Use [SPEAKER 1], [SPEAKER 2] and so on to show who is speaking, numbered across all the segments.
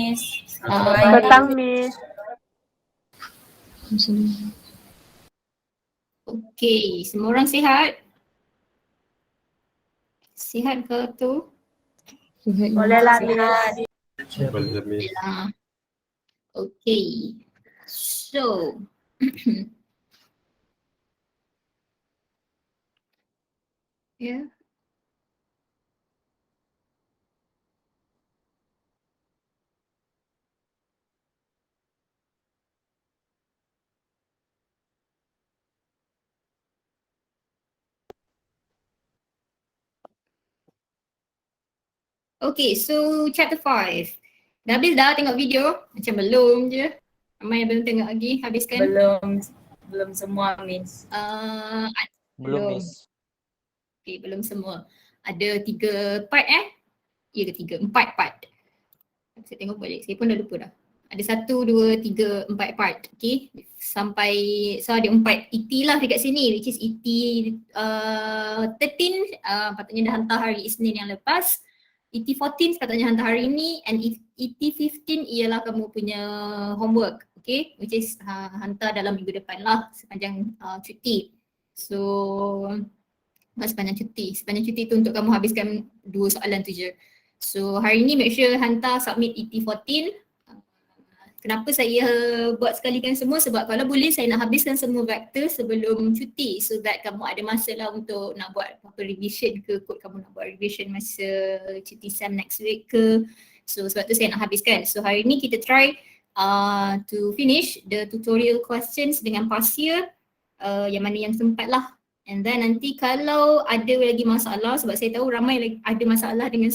[SPEAKER 1] Miss.
[SPEAKER 2] Petang, Miss.
[SPEAKER 3] Okey, semua orang sihat? Sihat ke tu?
[SPEAKER 2] Boleh lah, Miss.
[SPEAKER 4] Boleh Miss.
[SPEAKER 3] Okey. So, yeah. Okay, so chapter 5. Dah habis dah tengok video? Macam belum je. Ramai yang belum tengok lagi, habiskan?
[SPEAKER 1] Belum semua Miss.
[SPEAKER 5] Belum, Miss.
[SPEAKER 3] Okay, belum semua. Ada 3 part Ya ke 3? 4 part. Saya tengok balik, saya pun dah lupa dah. Ada 1, 2, 3, 4 part. Okay, sampai, so ada 4 ET lah dekat sini, which is ET 13 patutnya dah hantar hari Isnin yang lepas. ET 14 sepatutnya hantar hari ini, and ET 15 ialah kamu punya homework, okay, which is hantar dalam minggu depan lah sepanjang cuti. So sepanjang cuti tu untuk kamu habiskan 2 soalan tu je. So hari ni make sure hantar submit ET 14. Kenapa saya buat sekalikan semua? Sebab kalau boleh saya nak habiskan semua vektor sebelum cuti, so that kamu ada masa lah untuk nak buat apa revision ke, kot kamu nak buat revision masa cuti SEM next week ke. So sebab tu saya nak habiskan. So hari ni kita try to finish the tutorial questions dengan past year, yang mana yang sempat lah. And then nanti kalau ada lagi masalah, sebab saya tahu ramai lagi ada masalah dengan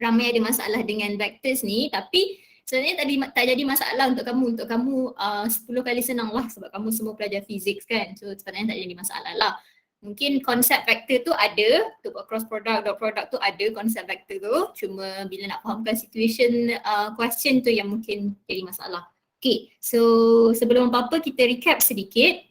[SPEAKER 3] ramai ada masalah dengan vectors ni, tapi sebenarnya tak jadi masalah untuk kamu 10 kali senang lah sebab kamu semua pelajar fizik kan. So sebenarnya tak jadi masalah lah. Mungkin konsep vektor tu ada, untuk buat cross product, dot product tu ada konsep vektor tu. Cuma bila nak fahamkan situation question tu yang mungkin jadi masalah. Okay, so sebelum apa-apa kita recap sedikit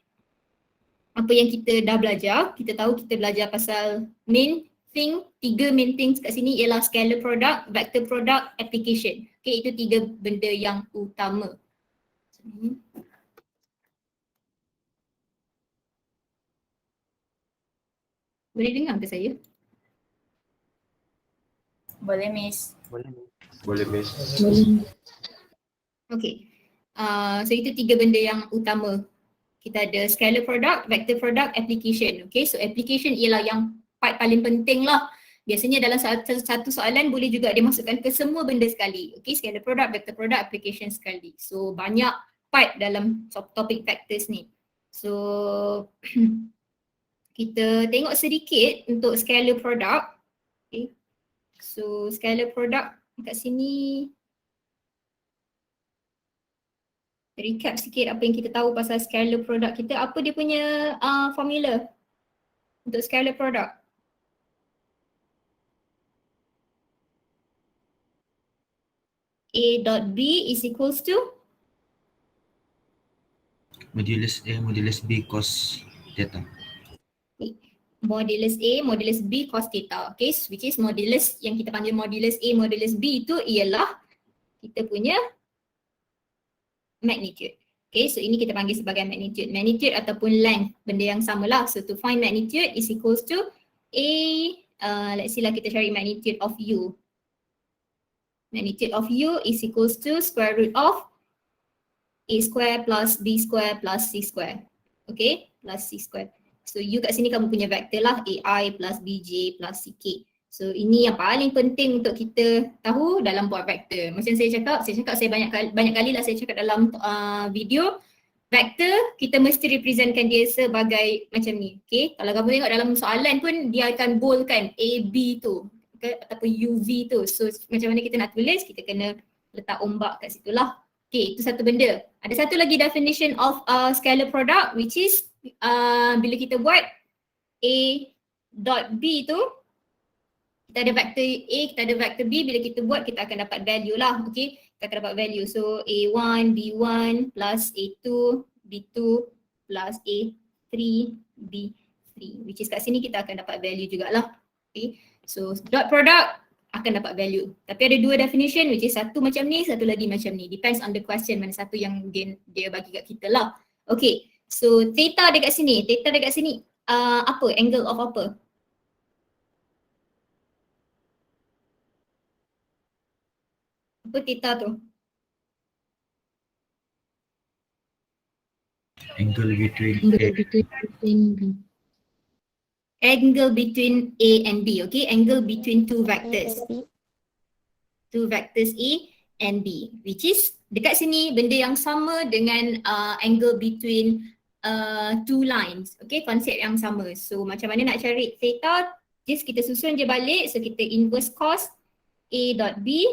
[SPEAKER 3] apa yang kita dah belajar. Kita tahu kita belajar pasal main thing, 3 main things kat sini ialah scalar product, vector product, application. Okay, itu 3 benda yang utama. Boleh dengar ke saya?
[SPEAKER 1] Boleh Miss.
[SPEAKER 4] Boleh Miss.
[SPEAKER 3] Okay, so itu 3 benda yang utama. Kita ada scalar product, vector product, application. Okay, so application ialah yang part paling penting lah. Biasanya dalam satu soalan boleh juga dia masukkan ke semua benda sekali. Okay, scalar product, vector product, application sekali. So banyak part dalam topik vectors ni. So kita tengok sedikit untuk scalar product. Okay, so scalar product kat sini recap sikit apa yang kita tahu pasal scalar product kita. Apa dia punya formula untuk scalar product? A dot B is equals to
[SPEAKER 6] modulus A modulus B cos theta.
[SPEAKER 3] Modulus A modulus B cos theta. Okay, which is modulus yang kita panggil modulus A modulus B itu ialah kita punya magnitude. Okay, so ini kita panggil sebagai magnitude. Magnitude ataupun length, benda yang sama lah. So to find magnitude is equals to A, let's see lah kita cari magnitude of U. Magnitude of U is equals to square root of A square plus B square plus C square. Okay, plus C square. So U kat sini kamu punya vektor lah, AI plus BJ plus CK. So ini yang paling penting untuk kita tahu dalam buat vektor. Macam saya cakap saya banyak kali lah saya cakap dalam video, vektor kita mesti representkan dia sebagai macam ni. Okay, kalau kamu tengok dalam soalan pun dia akan boldkan AB tu, okay, ataupun UV tu. So macam mana kita nak tulis, kita kena letak ombak kat situ lah. Okay, itu satu benda. Ada satu lagi definition of scalar product, which is bila kita buat A dot B tu, kita ada vektor A, kita ada vektor B, bila kita buat kita akan dapat value lah. Okay, kita akan dapat value. So A1, B1 plus A2, B2 plus A3, B3, which is kat sini kita akan dapat value jugalah. Okay, so dot product akan dapat value. Tapi ada dua definition which is satu macam ni, satu lagi macam ni. Depends on the question mana satu yang dia bagi kat kita lah. Okay, so theta dekat sini, apa? Angle of apa? Apa theta tu?
[SPEAKER 6] Angle between
[SPEAKER 3] Angle between A and B, okay? Angle between two vectors. Two vectors A and B, which is dekat sini benda yang sama dengan angle between two lines, okay? Konsep yang sama. So macam mana nak cari theta? Just kita susun je balik. So kita inverse cos A dot B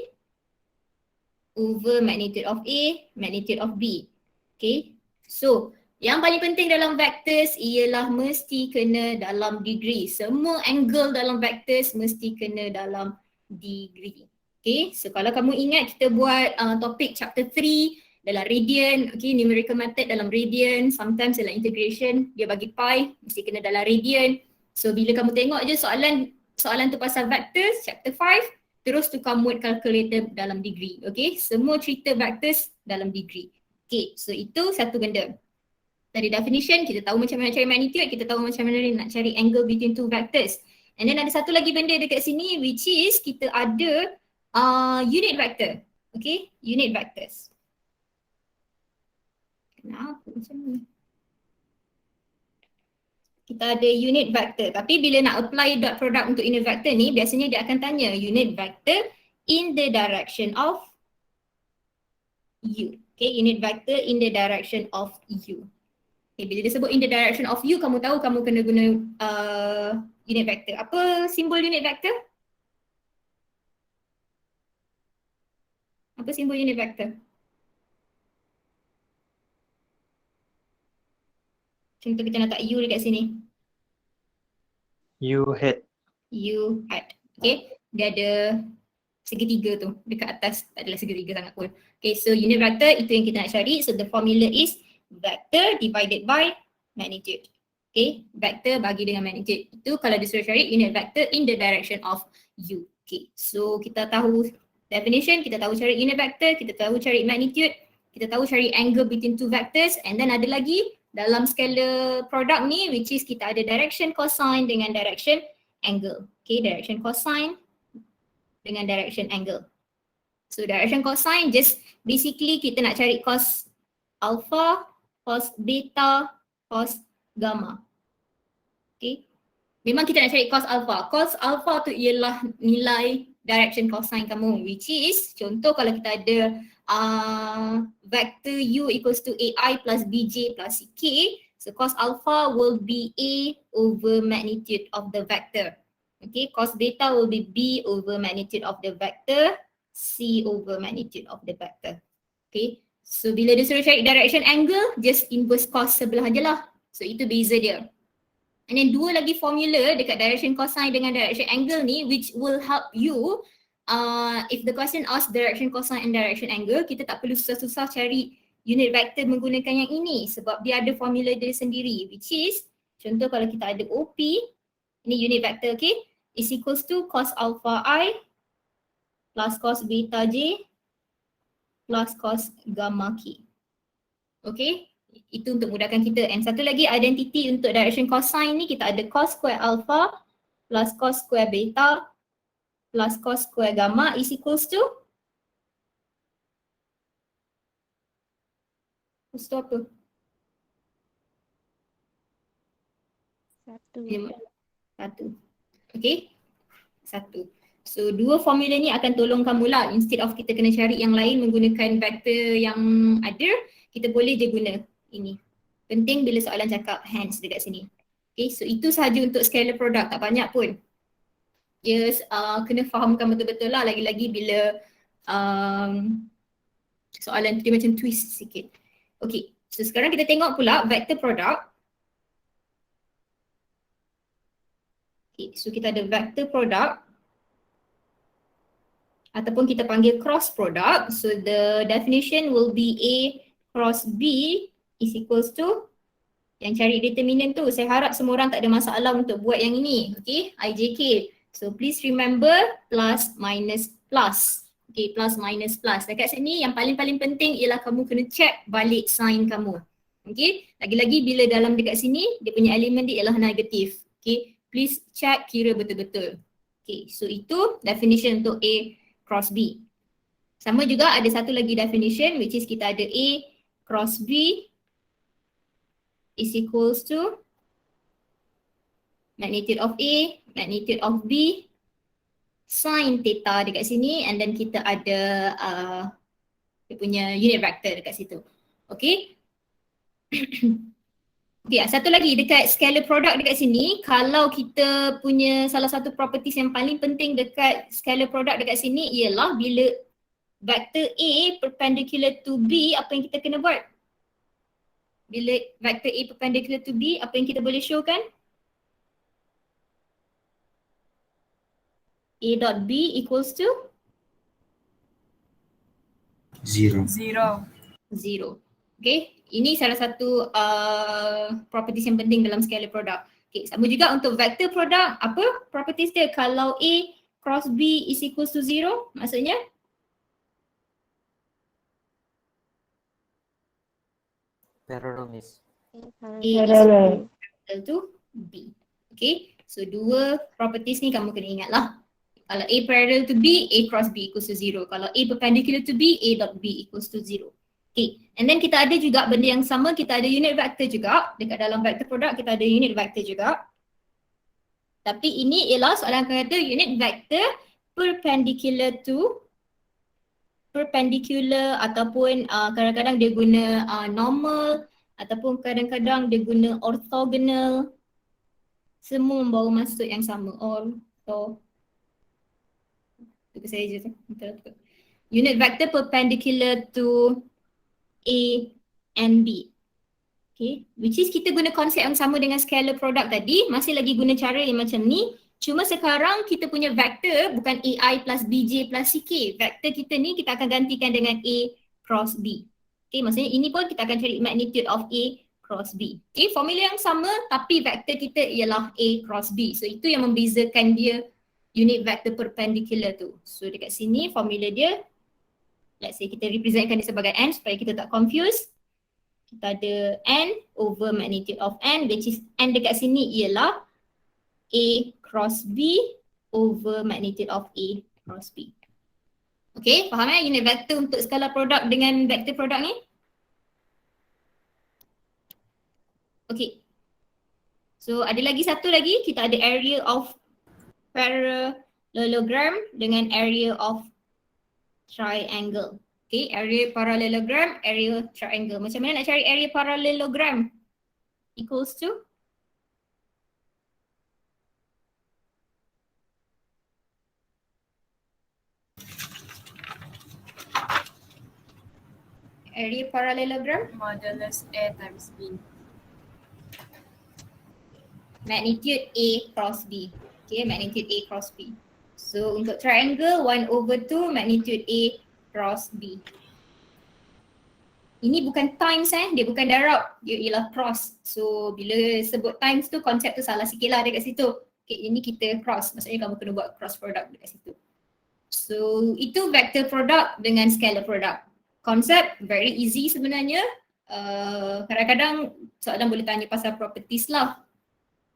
[SPEAKER 3] over magnitude of A, magnitude of B. Okay, so yang paling penting dalam vectors ialah mesti kena dalam degree. Semua angle dalam vectors mesti kena dalam degree. Okay, so kalau kamu ingat kita buat topik chapter 3 dalam radian, okay, numerical method dalam radian, sometimes dalam integration dia bagi pi, mesti kena dalam radian. So bila kamu tengok je soalan tu pasal vectors chapter 5, terus tukar mode calculator dalam degree, okay. Semua cerita vectors dalam degree. Okay, so itu satu benda. Dari definition, kita tahu macam mana nak cari magnitude, kita tahu macam mana nak cari angle between two vectors. And then ada satu lagi benda dekat sini which is kita ada unit vector, okay, unit vectors. Kenapa macam ni? Kita ada unit vector, tapi bila nak apply dot product untuk unit vector ni, biasanya dia akan tanya unit vector in the direction of u. Okay, unit vector in the direction of u. Okay, bila dia sebut in the direction of u, kamu tahu kamu kena guna unit vector. Apa simbol unit vector? Apa simbol unit vector? Contoh kita nak letak u dekat sini.
[SPEAKER 5] U hat.
[SPEAKER 3] U hat. Okay, dia ada segitiga tu dekat atas, tak adalah segitiga sangat pun. Okay, so unit vector itu yang kita nak cari. So the formula is vector divided by magnitude. Okay, vector bagi dengan magnitude. Itu kalau disuruh cari unit vector in the direction of u. Okay, so kita tahu definition, kita tahu cari unit vector, kita tahu cari magnitude, kita tahu cari angle between two vectors, and then ada lagi dalam scalar product ni which is kita ada direction cosine dengan direction angle. Okay, direction cosine dengan direction angle. So direction cosine just basically kita nak cari cos alpha, cos beta, cos gamma. Okay, memang kita nak cari cos alpha. Cos alpha tu ialah nilai direction cosine kamu, which is contoh kalau kita ada vector u equals to ai plus bj plus ck, so cos alpha will be a over magnitude of the vector. Okay, cos beta will be b over magnitude of the vector, c over magnitude of the vector. Okay, so bila dia suruh cari direction angle, just inverse cos sebelah je lah. So itu beza dia. And then dua lagi formula dekat direction cosine dengan direction angle ni which will help you if the question asks direction cosine and direction angle, kita tak perlu susah-susah cari unit vector menggunakan yang ini sebab dia ada formula dia sendiri, which is contoh kalau kita ada OP, ini unit vector, okay, is equals to cos alpha I plus cos beta J plus cos gamma K. Okay, itu untuk mudahkan kita. And satu lagi identity untuk direction cosine ni, kita ada cos square alpha plus cos square beta plus cos square gamma is equals to apa? Satu. Okay, satu. So dua formula ni akan tolong kamu lah, instead of kita kena cari yang lain menggunakan vector yang ada, kita boleh je guna ini. Penting bila soalan cakap hence dekat sini. Okay, so itu sahaja untuk scalar product, tak banyak pun. Yes, kena fahamkan betul-betul lah, lagi-lagi bila soalan tu dia macam twist sikit. Okay, so sekarang kita tengok pula vector product. Okay, so kita ada vector product ataupun kita panggil cross product. So the definition will be A cross B is equals to, yang cari determinant tu, saya harap semua orang tak ada masalah untuk buat yang ini. Okay, IJK. So please remember plus minus plus. Okay, plus minus plus. Dekat sini yang paling-paling penting ialah kamu kena check balik sign kamu. Okay, lagi-lagi bila dalam dekat sini dia punya elemen dia ialah negatif. Okay, please check kira betul-betul. Okay, so itu definition untuk A cross B. Sama juga ada satu lagi definition which is kita ada A cross B is equals to magnitude of A, magnitude of B, sin theta dekat sini, and then kita ada dia punya unit vector dekat situ. Okay. Okay, satu lagi dekat scalar product dekat sini, kalau kita punya salah satu properties yang paling penting dekat scalar product dekat sini ialah bila vector A perpendicular to B, apa yang kita kena buat? Bila vector A perpendicular to B, apa yang kita boleh show kan? A dot B equals to?
[SPEAKER 6] 0.
[SPEAKER 3] 0. Okay, ini salah satu properties yang penting dalam scalar product. Okay, sama juga untuk vector product, apa properties dia? Kalau A cross B is equals to 0, maksudnya?
[SPEAKER 5] Parallel, Miss.
[SPEAKER 3] A is
[SPEAKER 2] Parallel.
[SPEAKER 3] equal to B. Okay, so dua properties ni kamu kena ingat lah. Kalau A parallel to B, A cross B equals to 0. Kalau A perpendicular to B, A dot B equals to 0. Okay, and then kita ada juga benda yang sama, kita ada unit vector juga. Dekat dalam vector product kita ada unit vector juga. Tapi ini ialah soalan akan kata unit vector perpendicular to perpendicular ataupun kadang-kadang dia guna normal ataupun kadang-kadang dia guna orthogonal. Semua membawa maksud yang sama. Tunggu saya je. Unit vector perpendicular to A and B. Okay, which is kita guna konsep yang sama dengan scalar product tadi, masih lagi guna cara yang macam ni. Cuma sekarang kita punya vector bukan AI plus BJ plus CK. Vector kita ni kita akan gantikan dengan A cross B. Okay, maksudnya ini pun kita akan cari magnitude of A cross B. Okay, formula yang sama tapi vector kita ialah A cross B. So itu yang membezakan dia unit vector perpendicular tu. So dekat sini formula dia, let's say kita representkan dia sebagai N supaya kita tak confuse. Kita ada N over magnitude of N, which is N dekat sini ialah A cross B over magnitude of A cross B. Okay, faham unit vector untuk scalar product dengan vector product ni? Okay. So ada lagi satu lagi, kita ada area of parallelogram dengan area of triangle. Okay, area parallelogram, area triangle. Macam mana nak cari area parallelogram? Equals to? Area parallelogram?
[SPEAKER 1] Modulus A times B.
[SPEAKER 3] Magnitude A cross B. Okay, magnitude A cross B. So untuk triangle 1/2 magnitude A cross B. Ini bukan times dia bukan darab, dia ialah cross. So bila sebut times tu konsep tu salah sikit lah dekat situ. Okay, ini kita cross, maksudnya kamu kena buat cross product dekat situ. So itu vector product dengan scalar product. Konsep very easy sebenarnya. Kadang-kadang soalan boleh tanya pasal properties lah.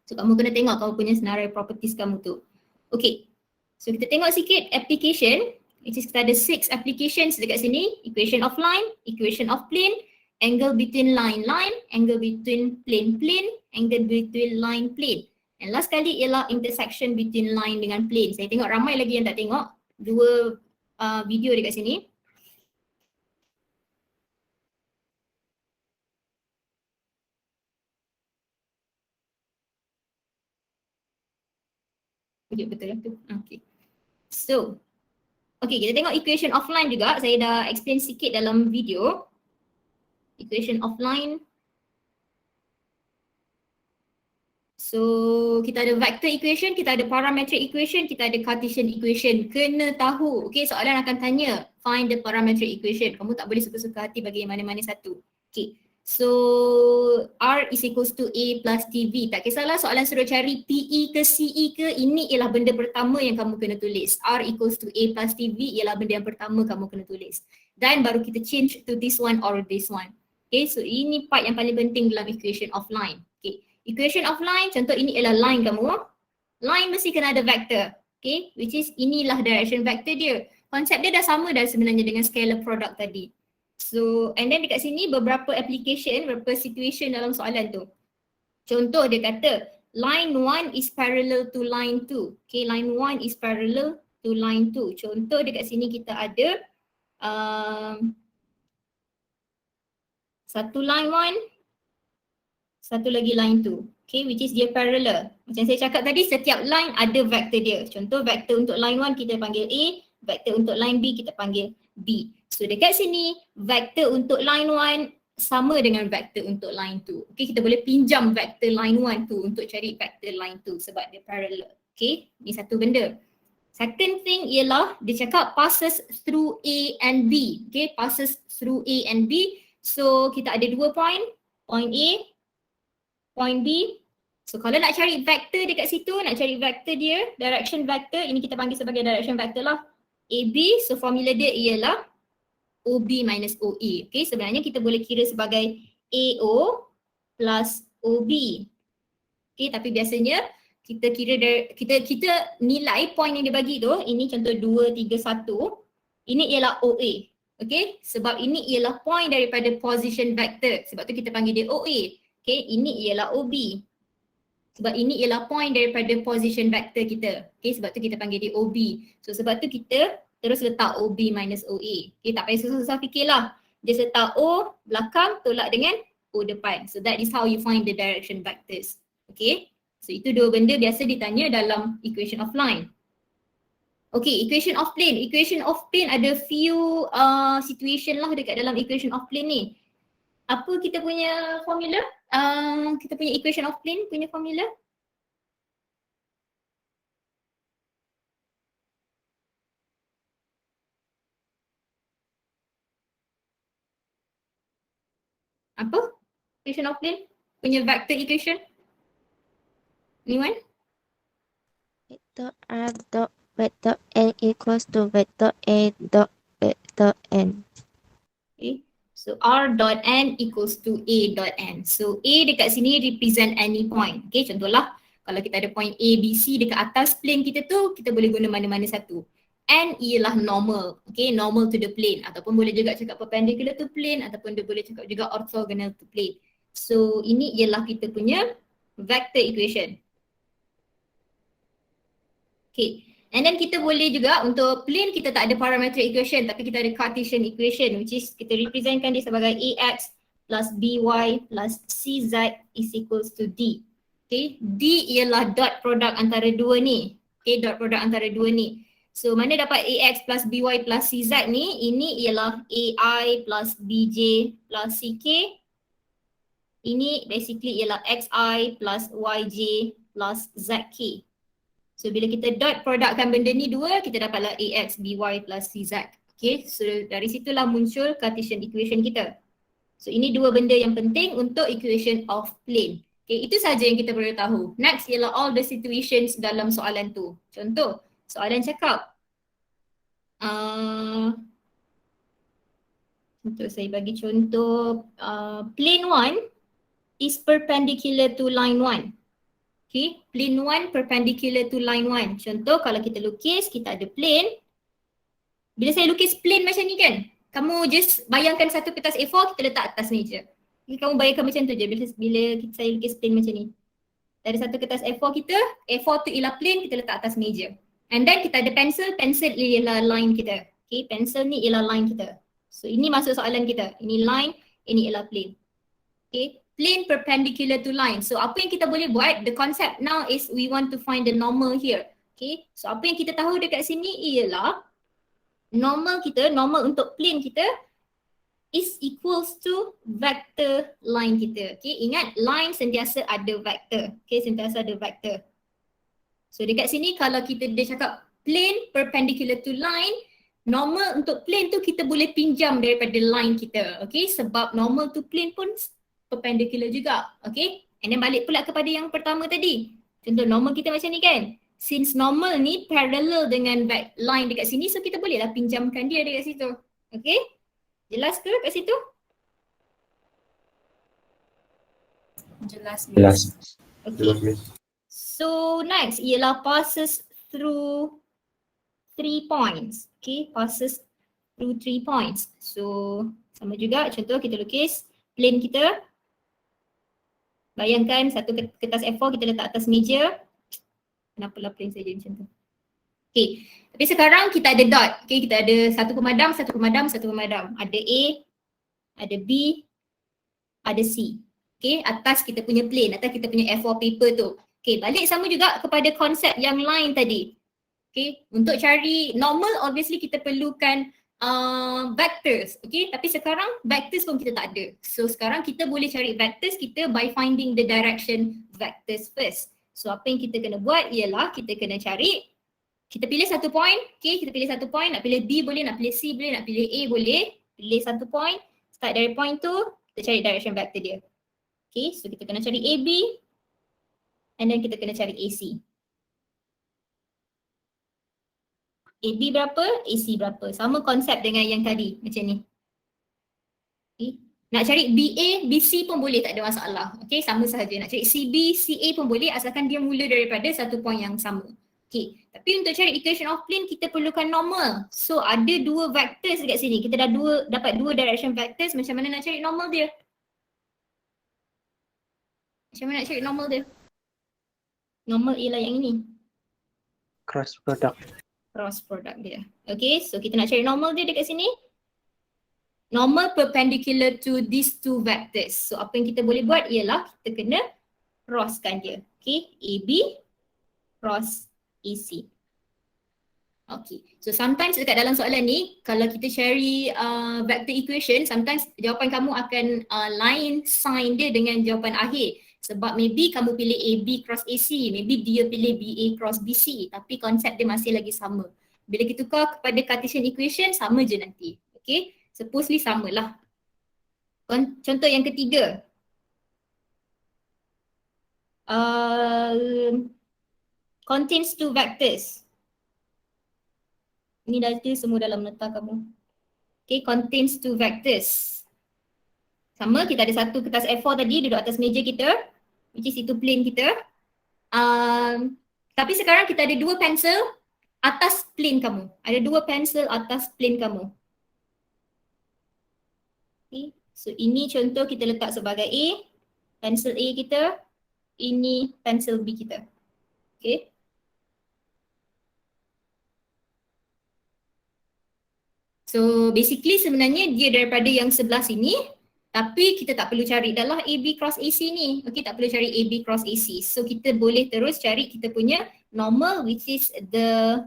[SPEAKER 3] So kamu kena tengok kamu punya senarai properties kamu tu. Okay, so kita tengok sikit application. Which is kita ada 6 applications dekat sini. Equation of line, equation of plane, angle between line, angle between plane, angle between line, plane. And last kali ialah intersection between line dengan plane. Saya tengok ramai lagi yang tak tengok dua video dekat sini. Betul lah tu. Okay. So, okay, kita tengok equation of line juga. Saya dah explain sikit dalam video. Equation of line. So, kita ada vector equation, kita ada parametric equation, kita ada Cartesian equation. Kena tahu. Okay, soalan akan tanya, find the parametric equation. Kamu tak boleh suka-suka hati bagi yang mana-mana satu. Okay, So R is equals to A plus TV. Tak kisahlah soalan suruh cari PE ke CE ke, ini ialah benda pertama yang kamu kena tulis. R equals to A plus TV ialah benda yang pertama kamu kena tulis. Dan baru kita change to this one or this one. Okay, so ini part yang paling penting dalam equation of line. Okay, equation of line, contoh ini ialah line kamu. Line mesti kena ada vector. Okay, which is inilah direction vector dia. Konsep dia dah sama dah sebenarnya dengan scalar product tadi. So, and then dekat sini beberapa application, beberapa situation dalam soalan tu. Contoh dia kata, line 1 is parallel to line 2. Okay, line 1 is parallel to line 2. Contoh dekat sini kita ada satu line 1, satu lagi line 2. Okay, which is dia parallel. Macam saya cakap tadi, setiap line ada vektor dia. Contoh vektor untuk line 1 kita panggil A, vektor untuk line B kita panggil B. So dekat sini, vektor untuk line 1 sama dengan vektor untuk line 2. Okay, kita boleh pinjam vektor line 1 tu untuk cari vektor line 2 sebab dia parallel. Okay, ni satu benda. Second thing ialah dia cakap passes through A and B. Okay, passes through A and B. So kita ada dua point, point A, point B. So kalau nak cari vektor dekat situ, nak cari vektor dia, direction vector, ini kita panggil sebagai direction vector lah. AB, so formula dia ialah OB minus OA. Okay, sebenarnya kita boleh kira sebagai AO plus OB. Okay, tapi biasanya kita kira dari, kita nilai point yang dia bagi tu, ini contoh 2, 3, 1, ini ialah OA. Okay, sebab ini ialah point daripada position vector. Sebab tu kita panggil dia OA. Okay, ini ialah OB. Sebab ini ialah point daripada position vector kita. Okay, sebab tu kita panggil dia OB. So sebab tu kita terus letak OB minus OA. Okay, tak payah susah-susah fikirlah. Just letak O belakang tolak dengan O depan. So that is how you find the direction vectors. Okay, so itu dua benda biasa ditanya dalam equation of line. Okay, equation of plane. Equation of plane ada few situation lah dekat dalam equation of plane ni. Apa kita punya formula? Kita punya equation of plane punya formula. Apa? Equation of plane punya vector equation. Anyone?
[SPEAKER 7] Vector R dot vector N equals to vector A dot vector N.
[SPEAKER 3] Okay. So R dot N equals to A dot N. So A dekat sini represent any point. Okay, contohlah kalau kita ada point A, B, C dekat atas plane kita tu, kita boleh guna mana-mana satu. N ialah normal. Okay, normal to the plane. Ataupun boleh juga cakap perpendicular to plane, ataupun dia boleh cakap juga orthogonal to plane. So ini ialah kita punya vector equation. Okay. And then kita boleh juga untuk plane kita tak ada parametric equation tapi kita ada Cartesian equation which is kita representkan dia sebagai AX plus BY plus CZ is equals to D. Okay, D ialah dot product antara dua ni. Okay, dot product antara dua ni. So mana dapat AX plus BY plus CZ ni? Ini ialah AI plus BJ plus CK. Ini basically ialah XI plus YJ plus ZK. So bila kita dot productkan benda ni dua, kita dapatlah AX, BY plus CZ. Okay, so dari situlah muncul Cartesian equation kita. So ini dua benda yang penting untuk equation of plane. Okay, itu saja yang kita perlu tahu. Next ialah all the situations dalam soalan tu. Contoh, soalan cakap. Untuk saya bagi contoh, plane 1 is perpendicular to line 1. Okay, plane 1 perpendicular to line 1. Contoh kalau kita lukis, kita ada plane. Bila saya lukis plane macam ni kan, kamu just bayangkan satu kertas A4 kita letak atas meja. Okay, kamu bayangkan macam tu je bila saya lukis plane macam ni. Ada satu kertas A4 kita, A4 tu ialah plane, kita letak atas meja. And then kita ada pencil, pencil ialah line kita. Okay, pencil ni ialah line kita. So ini masuk soalan kita. Ini line, ini ialah plane. Okay. Plane perpendicular to line. So apa yang kita boleh buat, the concept now is we want to find the normal here. Okay, so apa yang kita tahu dekat sini ialah normal kita, normal untuk plane kita is equals to vector line kita. Okay, ingat line sentiasa ada vector. Okay, sentiasa ada vector. So dekat sini kalau dia cakap plane perpendicular to line, normal untuk plane tu kita boleh pinjam daripada line kita. Okay, sebab normal to plane pun perpendicular juga. Okay, and then balik pula kepada yang pertama tadi. Contoh normal kita macam ni kan. Since normal ni parallel dengan line dekat sini, so kita bolehlah pinjamkan dia dekat situ. Okay, jelas ke kat situ?
[SPEAKER 1] Jelas.
[SPEAKER 4] Jelas.
[SPEAKER 3] Okay.
[SPEAKER 4] Jelas, Miss.
[SPEAKER 3] So next ialah passes through 3 points. Okay, passes through 3 points. So sama juga, contoh kita lukis plane kita. Bayangkan satu kertas A4 kita letak atas meja. Kenapalah plane saja macam tu. Okay, tapi sekarang kita ada dot. Okay, kita ada satu pemadam, satu pemadam, satu pemadam. Ada A, ada B, ada C. Okay, atas kita punya plane, atas kita punya A4 paper tu. Okay, balik sama juga kepada konsep yang lain tadi. Okay, untuk cari normal obviously kita perlukan vectors. Okay, tapi sekarang vectors pun kita tak ada. So sekarang kita boleh cari vectors kita by finding the direction vectors first. So apa yang kita kena buat ialah kita kena cari, kita pilih satu point. Okay, kita pilih satu point, nak pilih B boleh, nak pilih C boleh, nak pilih A boleh. Pilih satu point, start dari point tu, kita cari direction vector dia. Okay, so kita kena cari AB and then kita kena cari AC. AB berapa, AC berapa. Sama konsep dengan yang tadi, macam ni. Okay. Nak cari BA, BC pun boleh, tak ada masalah. Okay, sama sahaja. Nak cari CB, CA pun boleh asalkan dia mula daripada satu point yang sama. Okay, tapi untuk cari equation of plane kita perlukan normal. So ada dua vectors dekat sini. Kita dah dapat dua direction vectors, macam mana nak cari normal dia? Macam mana nak cari normal dia? Normal ialah yang ini.
[SPEAKER 5] Cross product.
[SPEAKER 3] Cross product dia. Okay, so kita nak cari normal dia dekat sini. Normal perpendicular to these two vectors. So apa yang kita boleh buat ialah kita kena crosskan dia. Okay, AB cross AC. Okay, so sometimes dekat dalam soalan ni, kalau kita cari vector equation, sometimes jawapan kamu akan lain sign dia dengan jawapan akhir. Sebab maybe kamu pilih AB cross AC, maybe dia pilih BA cross BC, tapi konsep dia masih lagi sama. Bila kita tukar kepada Cartesian equation, sama je nanti. Okay, supposedly samalah. Contoh yang ketiga. Contains two vectors. Ini data semua dalam nota kamu. Okay, contains two vectors. Sama, kita ada satu kertas A4 tadi duduk atas meja kita, which is itu plane kita. Tapi sekarang kita ada dua pensel atas plane kamu. Ada dua pensel atas plane kamu. Okay, so ini contoh kita letak sebagai A, pensel A kita, ini pensel B kita. Okay. So basically sebenarnya dia daripada yang sebelah sini, tapi kita tak perlu cari dah lah AB cross AC ni. Okay, tak perlu cari AB cross AC. So kita boleh terus cari kita punya normal, which is the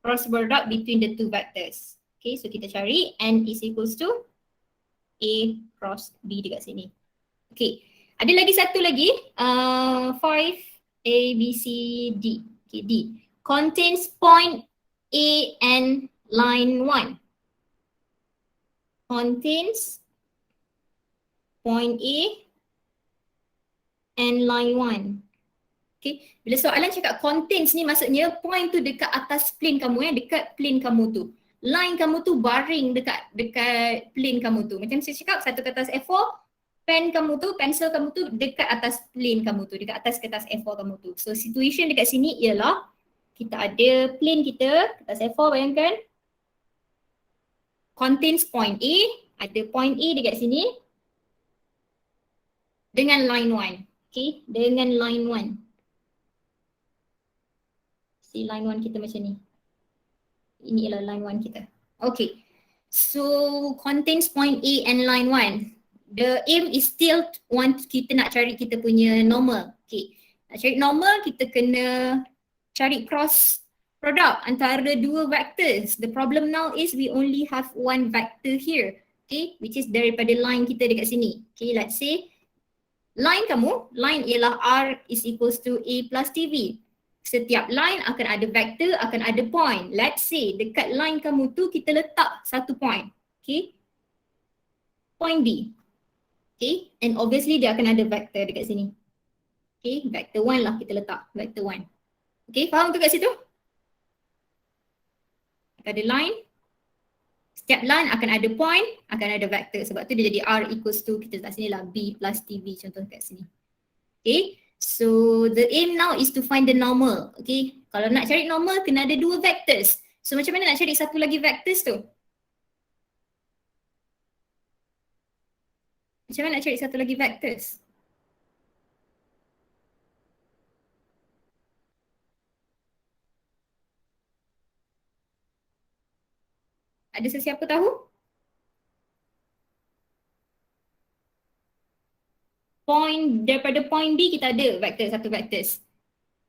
[SPEAKER 3] cross product between the two vectors. Okay, so kita cari N is equals to A cross B dekat sini. Okay, ada lagi satu lagi, 5 A, B, C, D. Okay, D. Contains point A and line 1. Contains point A and line 1. Okay, bila soalan cakap contains ni maksudnya point tu dekat atas plane kamu, dekat plane kamu tu. Line kamu tu baring dekat plane kamu tu. Macam saya cakap, satu kertas A4, pen kamu tu, pensel kamu tu dekat atas plane kamu tu, dekat atas kertas A4 kamu tu. So situation dekat sini ialah kita ada plane kita, kertas A4 bayangkan. Contains point A, ada point A dekat sini dengan line 1. Okay, dengan line 1. Si line 1 kita macam ni. Ini ialah line 1 kita. Okay, so contains point A and line 1. The aim is still kita nak cari kita punya normal. Okay, nak cari normal kita kena cari cross product antara dua vectors. The problem now is we only have one vector here. Okay, which is daripada line kita dekat sini. Okay, let's say line kamu, line ialah R is equals to A plus TV. Setiap line akan ada vector, akan ada point. Let's say dekat line kamu tu kita letak satu point. Okay, point B. Okay, and obviously dia akan ada vector dekat sini. Okay, vector 1 lah kita letak, vector 1. Okay, faham tu kat situ? Ada line, setiap line akan ada point, akan ada vector. Sebab tu dia jadi R equals to, kita letak sini lah B plus TV contoh kat sini. Okay, so the aim now is to find the normal. Okay, kalau nak cari normal kena ada dua vectors. So macam mana nak cari satu lagi vectors tu? Macam mana nak cari satu lagi vectors? Ada sesiapa tahu? Point daripada point B kita ada vektor, satu vectors.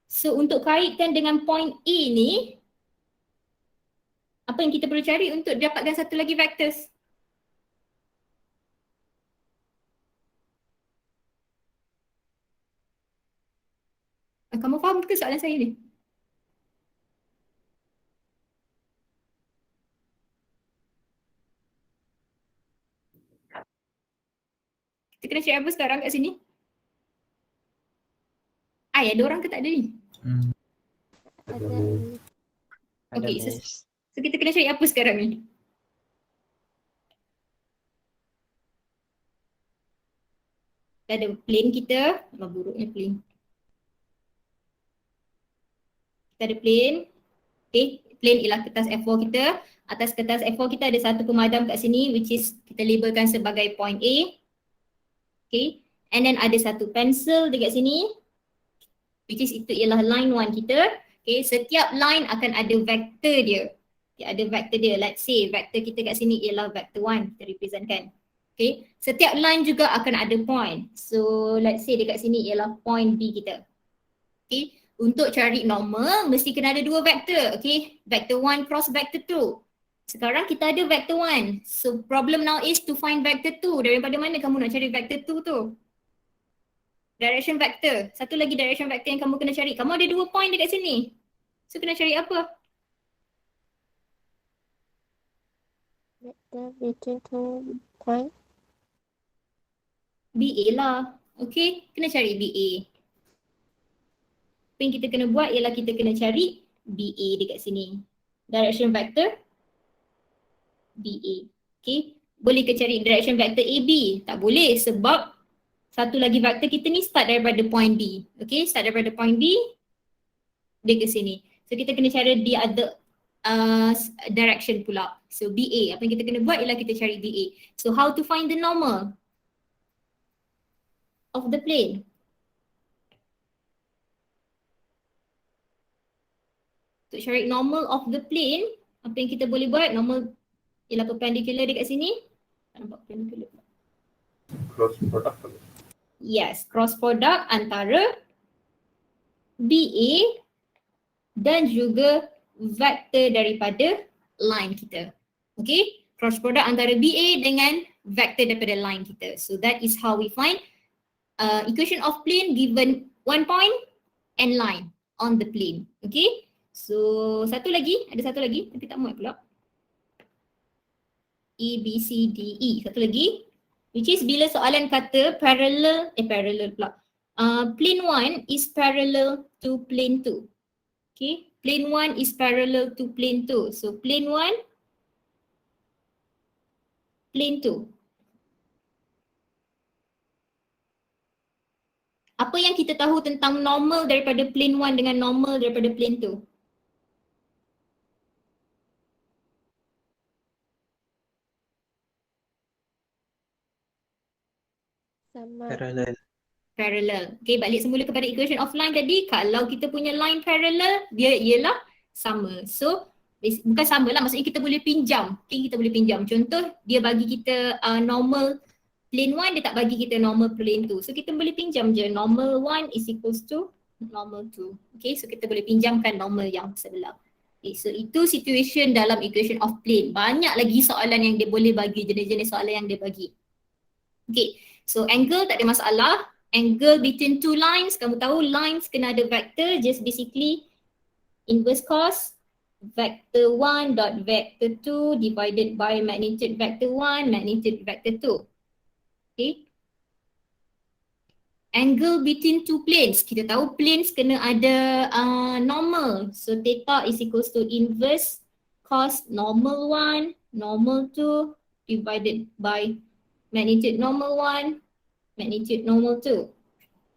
[SPEAKER 3] So untuk kaitkan dengan point A ni, apa yang kita perlu cari untuk dapatkan satu lagi vectors? Kamu faham ke soalan saya ni? Kita kena cari apa sekarang kat sini? Ada orang ke tak ada ni?
[SPEAKER 5] Ada
[SPEAKER 3] Okay,
[SPEAKER 5] Miss.
[SPEAKER 3] so kita kena cari apa sekarang ni? Kita ada plane kita, apa buruknya plane? Kita ada plane, okay, plane ialah kertas A4 kita. Atas kertas A4 kita ada satu pemadam kat sini which is kita labelkan sebagai point A. Okay, and then ada satu pensel dekat sini which is itu ialah line 1 kita. Okay, setiap line akan ada vektor dia. Okay, ada vektor dia. Let's say vektor kita kat sini ialah vektor 1 kita representkan. Okay, setiap line juga akan ada point. So let's say dekat sini ialah point B kita. Okay, untuk cari normal mesti kena ada dua vektor. Okay, vektor 1 cross vektor 2. Sekarang kita ada vector 1. So problem now is to find vector 2. Daripada mana kamu nak cari vector 2 tu? Direction vector. Satu lagi direction vector yang kamu kena cari. Kamu ada dua point dekat sini. So kena cari apa?
[SPEAKER 7] Vector between two points.
[SPEAKER 3] BA lah. Okay, kena cari BA. Apa yang kita kena buat ialah kita kena cari BA dekat sini. Direction vector BA. Okay, boleh ke cari direction vector AB? Tak boleh sebab satu lagi vektor kita ni start daripada point B. Okay, start daripada point B, dia ke sini. So kita kena cari the other direction pula. So BA, apa yang kita kena buat ialah kita cari BA. So how to find the normal of the plane? Untuk cari normal of the plane, apa yang kita boleh buat? Normal ialah perpendicular dekat sini. Tak nampak perpendicular.
[SPEAKER 4] Cross product.
[SPEAKER 3] Yes, cross product antara BA dan juga vektor daripada line kita. Okay, cross product antara BA dengan vektor daripada line kita. So that is how we find equation of plane given one point and line on the plane. Okay, so satu lagi, ada satu lagi tapi tak muat pula. A, B, C, D, E. Satu lagi, which is bila soalan kata parallel pula. Plane 1 is parallel to plane 2. Okay, plane 1 is parallel to plane 2. So plane 1, plane 2. Apa yang kita tahu tentang normal daripada plane 1 dengan normal daripada plane 2?
[SPEAKER 7] Sama.
[SPEAKER 5] Parallel.
[SPEAKER 3] Parallel. Okay, balik semula kepada equation of line tadi. Kalau kita punya line parallel, dia ialah sama. So, bukan sama lah, maksudnya kita boleh pinjam. Okay, kita boleh pinjam. Contoh, dia bagi kita normal plane 1, dia tak bagi kita normal plane 2. So, kita boleh pinjam je. Normal 1 is equals to normal 2. Okay, so kita boleh pinjamkan normal yang sebelah. Okay, so itu situation dalam equation of plane. Banyak lagi soalan yang dia boleh bagi, jenis-jenis soalan yang dia bagi. Okay, so angle tak ada masalah. Angle between two lines, kamu tahu lines kena ada vector, just basically inverse cos vector 1 dot vector 2 divided by magnitude vector 1 magnitude vector 2. Okay, angle between two planes. Kita tahu planes kena ada normal. So theta is equals to inverse cos normal 1, normal 2 divided by magnitude normal 1, magnitude normal 2.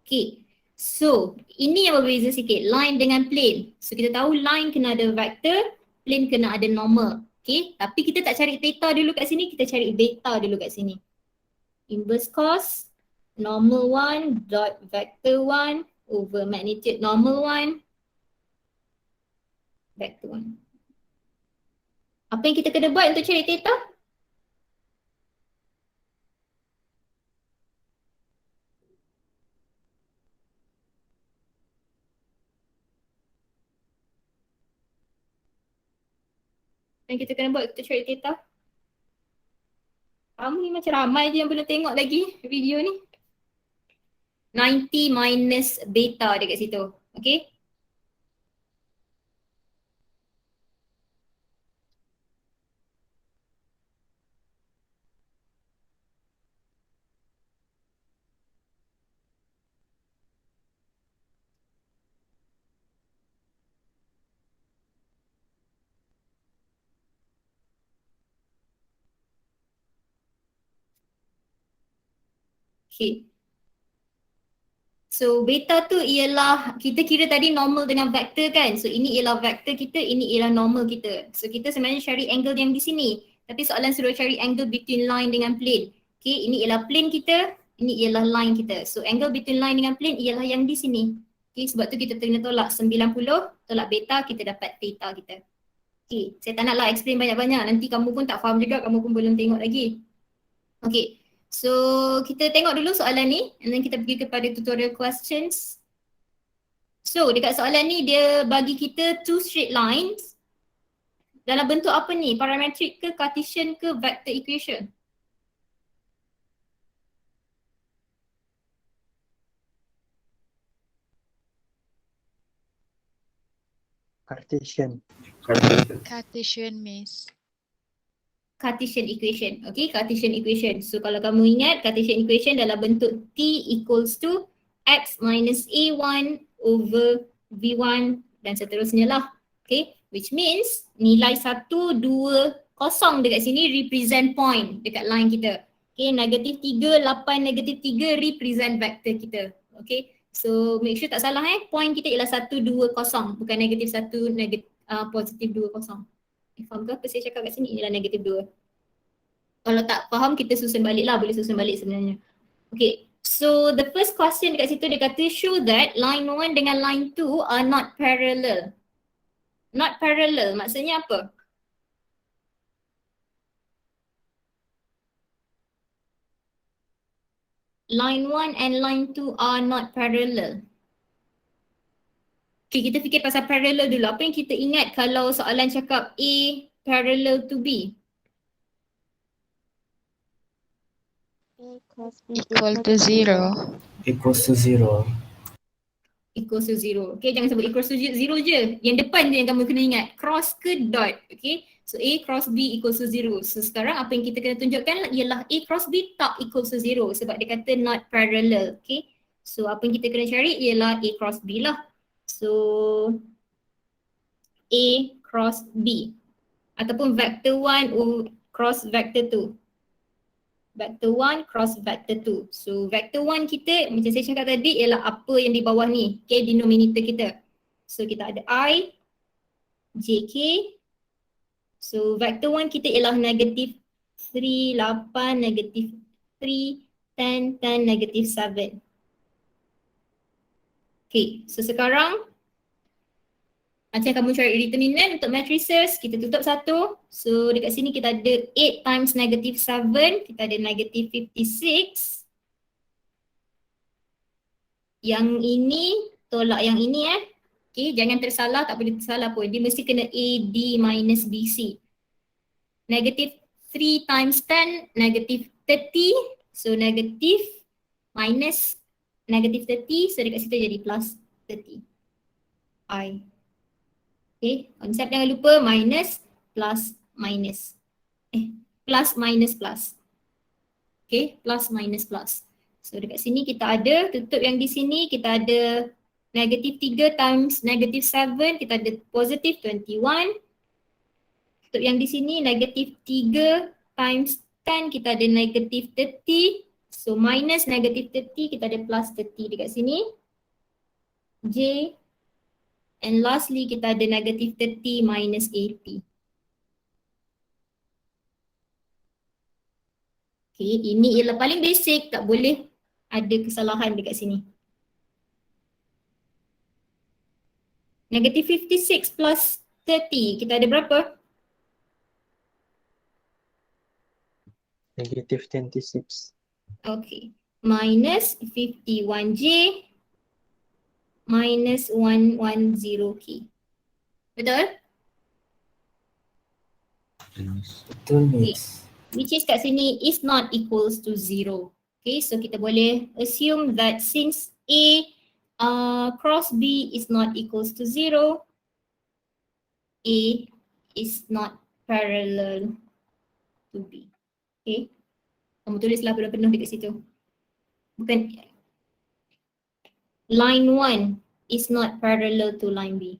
[SPEAKER 3] Okay. So ini yang berbeza sikit, line dengan plane. So kita tahu line kena ada vector, plane kena ada normal. Okay. Tapi kita tak cari theta dulu kat sini, kita cari beta dulu kat sini. Inverse cos normal 1 dot vector 1 over magnitude normal 1 vector 1. Apa yang kita kena buat untuk cari theta? Apa yang kita kena buat untuk cari theta? Kamu ni macam ramai je yang belum tengok lagi video ni. 90 minus beta dekat situ. Okay. Okay. So beta tu ialah, kita kira tadi normal dengan vektor kan. So ini ialah vektor kita, ini ialah normal kita. So kita sebenarnya cari angle yang di sini. Tapi soalan suruh cari angle between line dengan plane. Okay, ini ialah plane kita, ini ialah line kita. So angle between line dengan plane ialah yang di sini. Okay, sebab tu kita kena tolak 90, tolak beta, kita dapat theta kita. Okay, saya tak naklah explain banyak-banyak. Nanti kamu pun tak faham juga, kamu pun belum tengok lagi. Okay. So kita tengok dulu soalan ni and then kita pergi kepada tutorial questions. So dekat soalan ni dia bagi kita two straight lines dalam bentuk apa ni? Parametric ke, Cartesian ke, vector equation?
[SPEAKER 8] Cartesian.
[SPEAKER 4] Cartesian.
[SPEAKER 5] Cartesian, Miss.
[SPEAKER 3] Cartesian equation. Okay, Cartesian equation. So kalau kamu ingat Cartesian equation dalam bentuk T equals to X minus A1 over V1 dan seterusnya lah. Okay, which means nilai 1, 2, 0 dekat sini represent point dekat line kita. Okay, negatif 3, 8, negatif 3 represent vector kita. Okay, so make sure tak salah point kita ialah 1, 2, 0 bukan negatif 1, positif 2, 0. Faham ke apa saya cakap kat sini? Inilah negatif 2. Kalau tak faham kita susun balik lah, boleh susun balik sebenarnya. Okay, so the first question dekat situ dia kata show that line 1 dengan line 2 are not parallel. Not parallel maksudnya apa? Line 1 and line 2 are not parallel. Okay, kita fikir pasal parallel dulu. Apa yang kita ingat kalau soalan cakap A parallel to B?
[SPEAKER 7] A cross B
[SPEAKER 5] Equal to 0.
[SPEAKER 8] Equals to 0.
[SPEAKER 3] Equals to 0. Okay, jangan sebut equals to 0 je. Yang depan je yang kamu kena ingat. Cross ke dot. Okay, so A cross B equals to 0. So sekarang apa yang kita kena tunjukkan ialah A cross B tak equals to 0 sebab dia kata not parallel. Okay, so apa yang kita kena cari ialah A cross B lah. So A cross B ataupun vector 1 cross vector 2. Vector 1 cross vector 2. So vector 1 kita macam saya cakap tadi ialah apa yang di bawah ni. Okay, denominator kita. So kita ada I, JK. So vector 1 kita ialah negatif 3, 8, negatif 3, 10, 10, negatif 7. Okay, so sekarang macam kamu cari determinant untuk matrices, kita tutup satu. So dekat sini kita ada 8 times negative 7, kita ada negative 56. Yang ini tolak yang ini Okay, jangan tersalah, tak boleh tersalah pun. Dia mesti kena AD minus BC. Negative 3 times 10, negative 30. So negative minus negative 30, so dekat situ jadi plus 30. I. Okay, konsep jangan lupa minus, plus, minus. Plus, minus, plus. Okay, plus, minus, plus. So dekat sini kita ada, tutup yang di sini kita ada negative 3 times negative 7, kita ada positive 21. Tutup yang di sini negative 3 times 10, kita ada negative 30. So minus negative 30, kita ada plus 30 dekat sini. J. And lastly kita ada negative 30 minus 80. Okay, ini ialah paling basic, tak boleh ada kesalahan dekat sini. Negative 56 plus 30, kita ada berapa?
[SPEAKER 8] Negative 26.
[SPEAKER 3] Okay, minus 51J minus 110K. Betul?
[SPEAKER 8] Betul, Miss.
[SPEAKER 3] Which is kat sini is not equals to 0. Okay, so kita boleh assume that since A cross B is not equals to 0, A is not parallel to B. Okay, kamu tulislah penuh-penuh dekat situ. Bukan, line 1 is not parallel to line B.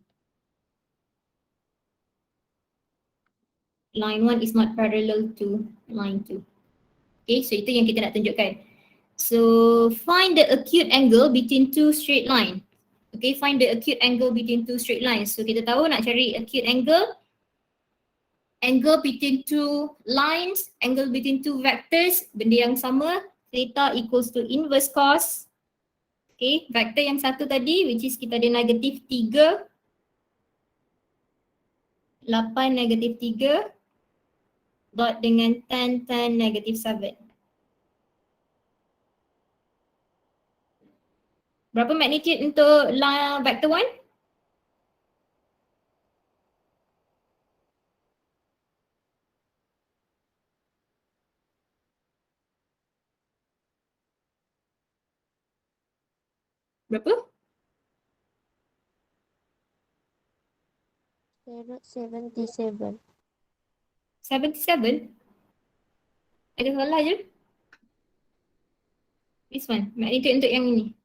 [SPEAKER 3] Line 1 is not parallel to line 2. Okay, so itu yang kita nak tunjukkan. So find the acute angle between two straight line. Okay, find the acute angle between two straight lines. So kita tahu nak cari acute angle, angle between two lines, angle between two vectors, benda yang sama, theta equals to inverse cos. Okay, vektor yang satu tadi which is kita ada negative 3, 8 negative 3 dot dengan tan negative 7. Berapa magnitude untuk vector 1? Berapa?
[SPEAKER 7] Square root 77.
[SPEAKER 3] 77? Ada salah je? This one, magnitude untuk yang ini.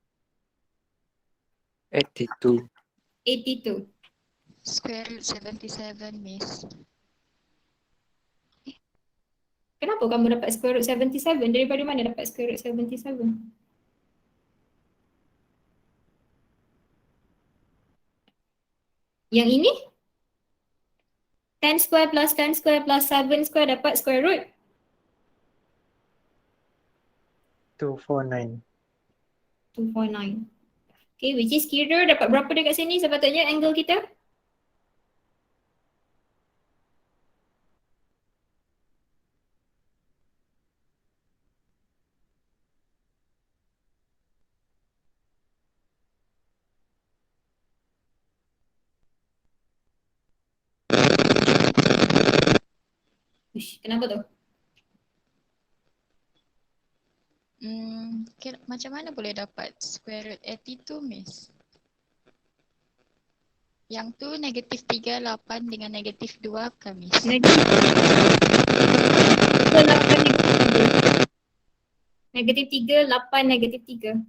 [SPEAKER 8] 82.
[SPEAKER 3] 82.
[SPEAKER 5] Square root 77, Miss.
[SPEAKER 3] Kenapa kamu dapat square root 77? Daripada mana dapat square root 77? Yang ini? 10 square plus 10 square plus 7 square dapat square root
[SPEAKER 8] 249.
[SPEAKER 3] 249. Okay, which is kira dapat berapa dekat sini sepatutnya angle kita? Uish, kenapa tu?
[SPEAKER 5] Macam mana boleh dapat square root 82, Miss? Yang tu negatif 3, 8 dengan negatif 2 kan, Miss?
[SPEAKER 3] Negatif 8, negatif 3, 8, negatif 3.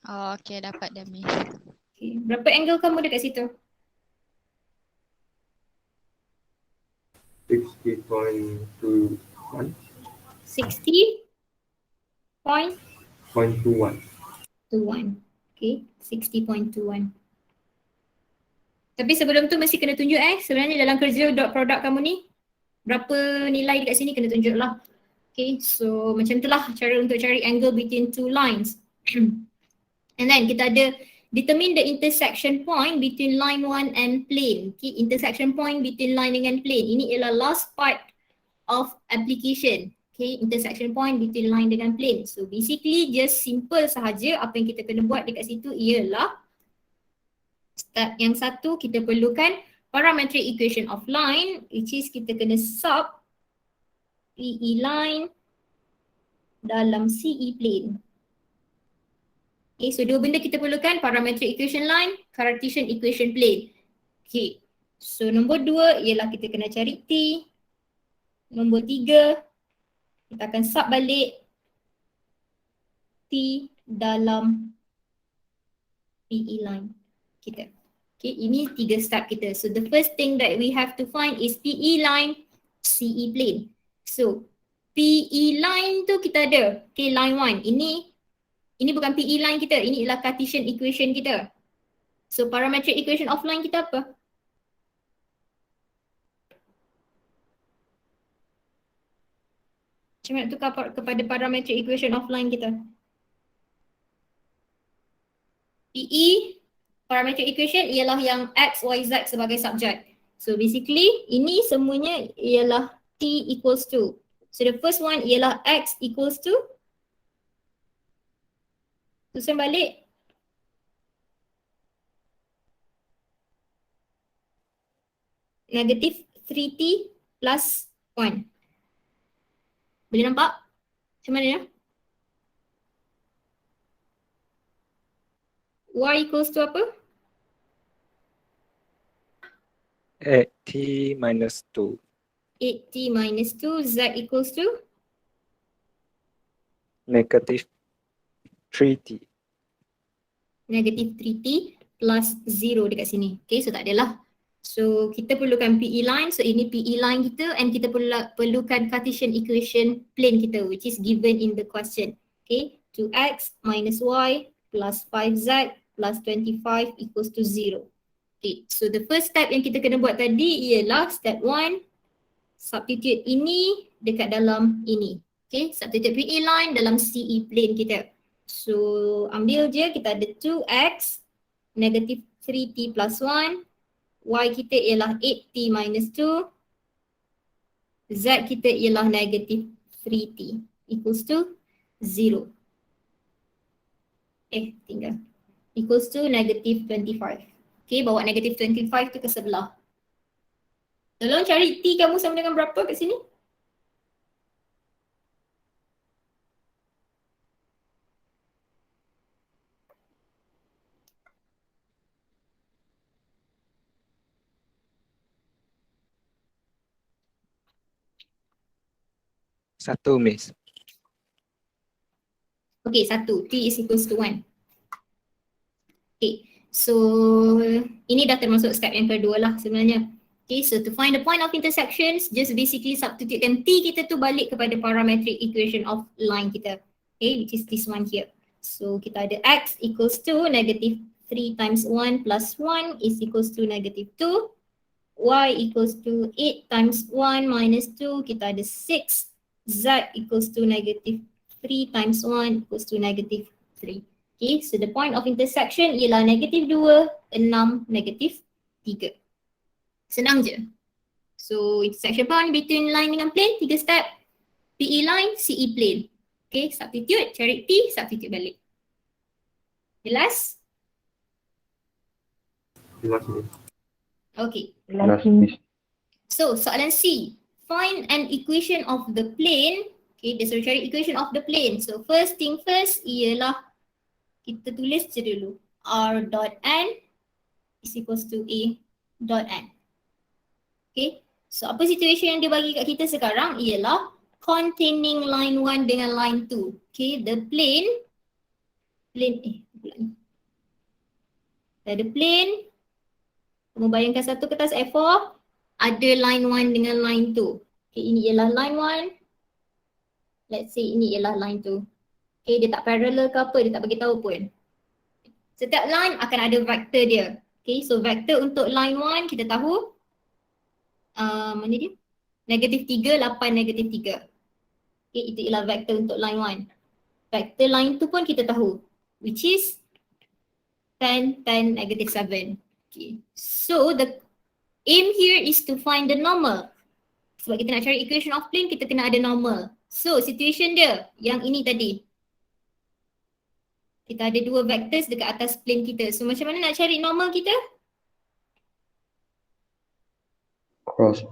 [SPEAKER 5] Oh, okay, dapat dah, Miss.
[SPEAKER 3] Okay. Berapa angle kamu dekat situ?
[SPEAKER 4] 60.21.
[SPEAKER 3] 60 point
[SPEAKER 4] 0.21.
[SPEAKER 3] 21. Okay, 60.21. Tapi sebelum tu mesti kena tunjuk sebenarnya dalam kerja dot product kamu ni berapa nilai dekat sini kena tunjuk lah. Okay, so macam tu lah cara untuk cari angle between two lines. And then kita ada determine the intersection point between line 1 and plane. Okay, intersection point between line dengan plane. Ini ialah last part of application. Okay, intersection point between line dengan plane. So basically just simple sahaja apa yang kita kena buat dekat situ ialah step yang satu kita perlukan parametric equation of line which is kita kena sub PE line dalam CE plane. Okay, so dua benda kita perlukan, parametric equation line, Cartesian equation plane. Okay, So nombor 2 ialah kita kena cari T. Nombor 3 kita akan sub balik T dalam PE line kita. Okay, ini 3 step kita. So the first thing that we have to find is PE line, CE plane. So PE line tu kita ada. Okay, line 1. Ini bukan PE line kita. Ini ialah Cartesian equation kita. So parametric equation of line kita apa? Macam mana tukar kepada parametric equation of line kita? PE parametric equation ialah yang X, Y, Z sebagai subjek. So basically ini semuanya ialah T equals to. So the first one ialah X equals to, susun balik, negative 3T plus 1. Boleh nampak? Macam mana ya? Y equals to apa?
[SPEAKER 8] 8t minus 2.
[SPEAKER 3] 8T minus 2, Z equals to?
[SPEAKER 8] Negative 3t.
[SPEAKER 3] Negative 3T plus 0 dekat sini. Okay, so tak adalah. So kita perlukan PE line, so ini PE line kita, and kita perlukan Cartesian equation plane kita which is given in the question. Okay, 2x minus y plus 5z plus 25 equals to 0. Okay, so the first step yang kita kena buat tadi ialah step 1, substitute ini dekat dalam ini. Okay, substitute PE line dalam CE plane kita. So ambil je, kita ada 2x negative 3t plus 1, y kita ialah 8t minus 2, z kita ialah negative 3t equals to 0. Tinggal. Equals to negative 25. Okay, bawa negative 25 tu ke sebelah. Tolong cari t kamu sama dengan berapa kat sini?
[SPEAKER 8] Satu, Miss.
[SPEAKER 3] Okay, 1. T is equals to 1. Okay, so ini dah termasuk step yang kedua lah sebenarnya. Okay, so to find the point of intersections, just basically substitutekan T kita tu balik kepada parametric equation of line kita. Okay, which is this one here. So kita ada x equals to negative 3 times 1 plus 1 is equals to negative 2. Y equals to 8 times 1 minus 2, kita ada 6. Z equals to negative 3 times 1 equals to negative 3. Okay, so the point of intersection ialah negative 2, 6, negative 3. Senang je. So intersection point between line dengan plane, 3 step. PE line, CE plane. Okay, substitute, cari T, substitute balik. Jelas?
[SPEAKER 4] Jelas, Miss.
[SPEAKER 3] Okay.
[SPEAKER 4] Jelas, Miss.
[SPEAKER 3] So soalan C. Find an equation of the plane. Okay, dia suruh cari equation of the plane. So first thing first ialah kita tulis je dulu. R dot n is equals to A dot n. Okay, so apa situation yang dia bagi kat kita sekarang ialah containing line 1 dengan line 2. Okay, the plane ada plane. Kamu bayangkan satu kertas A4, ada line 1 dengan line 2. Okay, ini ialah line 1. Let's say ini ialah line 2. Okay, dia tak parallel ke apa, dia tak bagi tahu pun. Setiap line akan ada vektor dia. Okay, so vektor untuk line 1 kita tahu. Mana dia? Negative 3, 8, negative 3. Okay, itu ialah vektor untuk line 1. Vektor line 2 pun kita tahu. Which is 10, 10, negative 7. Okay, so the aim here is to find the normal. Sebab kita nak cari equation of plane, kita kena ada normal. So situation dia yang ini tadi. Kita ada dua vectors dekat atas plane kita. So macam mana nak cari normal kita?
[SPEAKER 4] Cross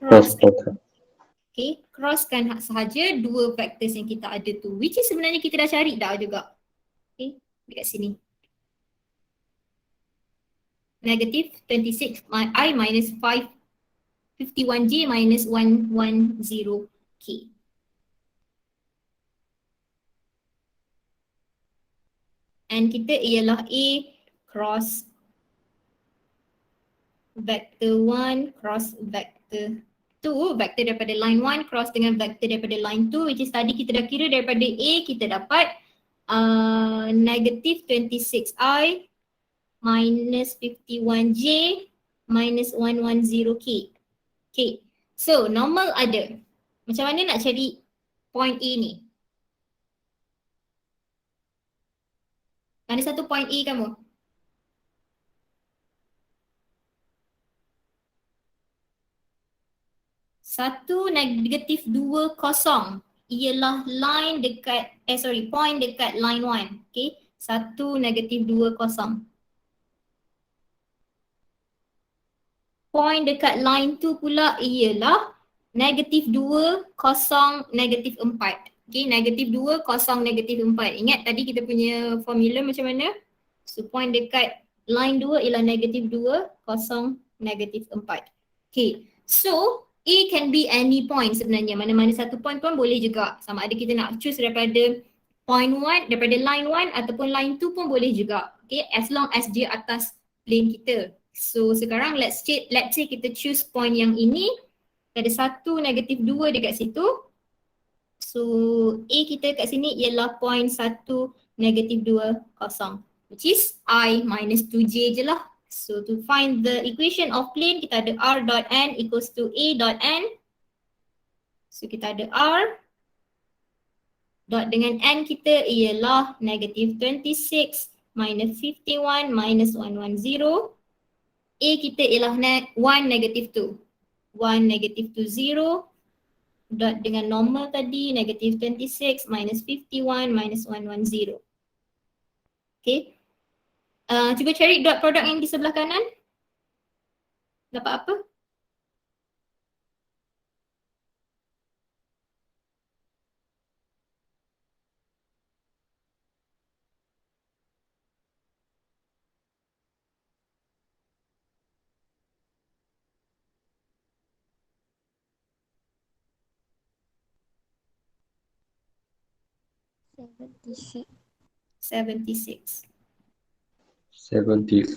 [SPEAKER 3] Cross.
[SPEAKER 4] product.
[SPEAKER 3] Okay, crosskan sahaja dua vectors yang kita ada tu. Which is sebenarnya kita dah cari dah juga. Okay, dekat sini. negative 26 I minus 551j minus 110k. And kita ialah A cross vector 1 cross vector 2, vector daripada line 1 cross dengan vector daripada line 2, which is tadi kita dah kira daripada A kita dapat negative 26i minus 51j minus 110k. Okay, so normal ada. Macam mana nak cari point A ni? Ada satu point A kamu? Satu negatif 2 kosong ialah line dekat, point dekat line 1. Okay, satu negatif 2 kosong. Point dekat line 2 pula ialah negatif 2 kosong negatif 4. Okay, negatif 2 kosong negatif 4. Ingat tadi kita punya formula macam mana? So point dekat line 2 ialah negatif 2 kosong negatif 4. Okay, so A can be any point sebenarnya. Mana-mana satu point pun boleh juga. Sama ada kita nak choose daripada point 1, daripada line 1 ataupun line 2 pun boleh juga. Okay, as long as dia atas plane kita. So sekarang let's say kita choose point yang ini. Ada satu negatif 2 dekat situ. So A kita kat sini ialah point 1 negatif 2 kosong. Which is I minus 2J je lah. So to find the equation of plane, kita ada R dot N equals to A dot N. So kita ada R dot dengan N kita ialah negative 26 minus 51 minus 110. A kita ialah 1 negative 2. 1 negative 2 0. Dot dengan normal tadi negative 26 minus 51 minus 110. Okay. Cuba cari dot product yang di sebelah kanan. Dapat apa?
[SPEAKER 7] Seventy-six.
[SPEAKER 3] 76.
[SPEAKER 4] 70.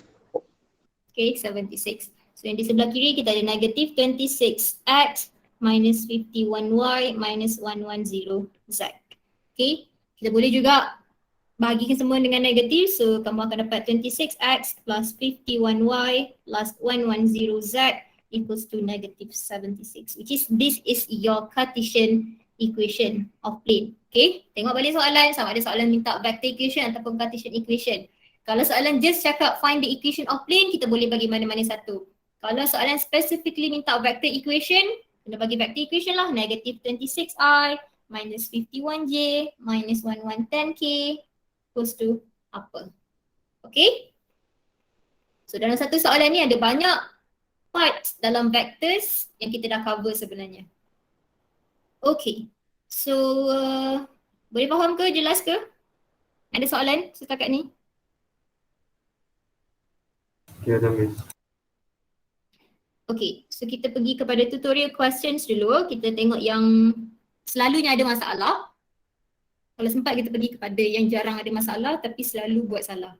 [SPEAKER 3] Okay, 76. So yang di sebelah kiri kita ada negative 26x minus 51y minus 110z. Okay, kita boleh juga bahagikan semua dengan negatif. So kamu akan dapat 26x plus 51y plus 110z equals to negative 76. Which is, this is your Cartesian equation of plane. Okay, tengok balik soalan, sama ada soalan minta vector equation ataupun Cartesian equation. Kalau soalan just cakap find the equation of plane, kita boleh bagi mana-mana satu. Kalau soalan specifically minta vector equation, kena bagi vector equation lah. Negative 26i minus 51j minus 1110k equals to apa? Okay? So dalam satu soalan ni ada banyak parts dalam vectors yang kita dah cover sebenarnya. Okay. So boleh faham ke? Jelas ke? Ada soalan setakat ni?
[SPEAKER 4] Ya, dah, Miss.
[SPEAKER 3] Okay, so kita pergi kepada tutorial questions dulu. Kita tengok yang selalunya ada masalah. Kalau sempat kita pergi kepada yang jarang ada masalah tapi selalu buat salah.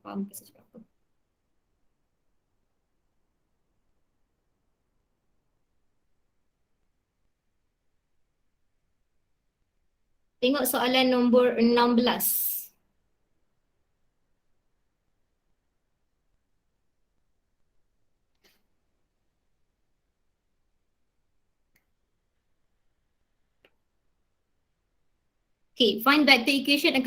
[SPEAKER 3] Faham ke saya cakap apa? Tengok soalan nombor 16. Okay, find vector equation and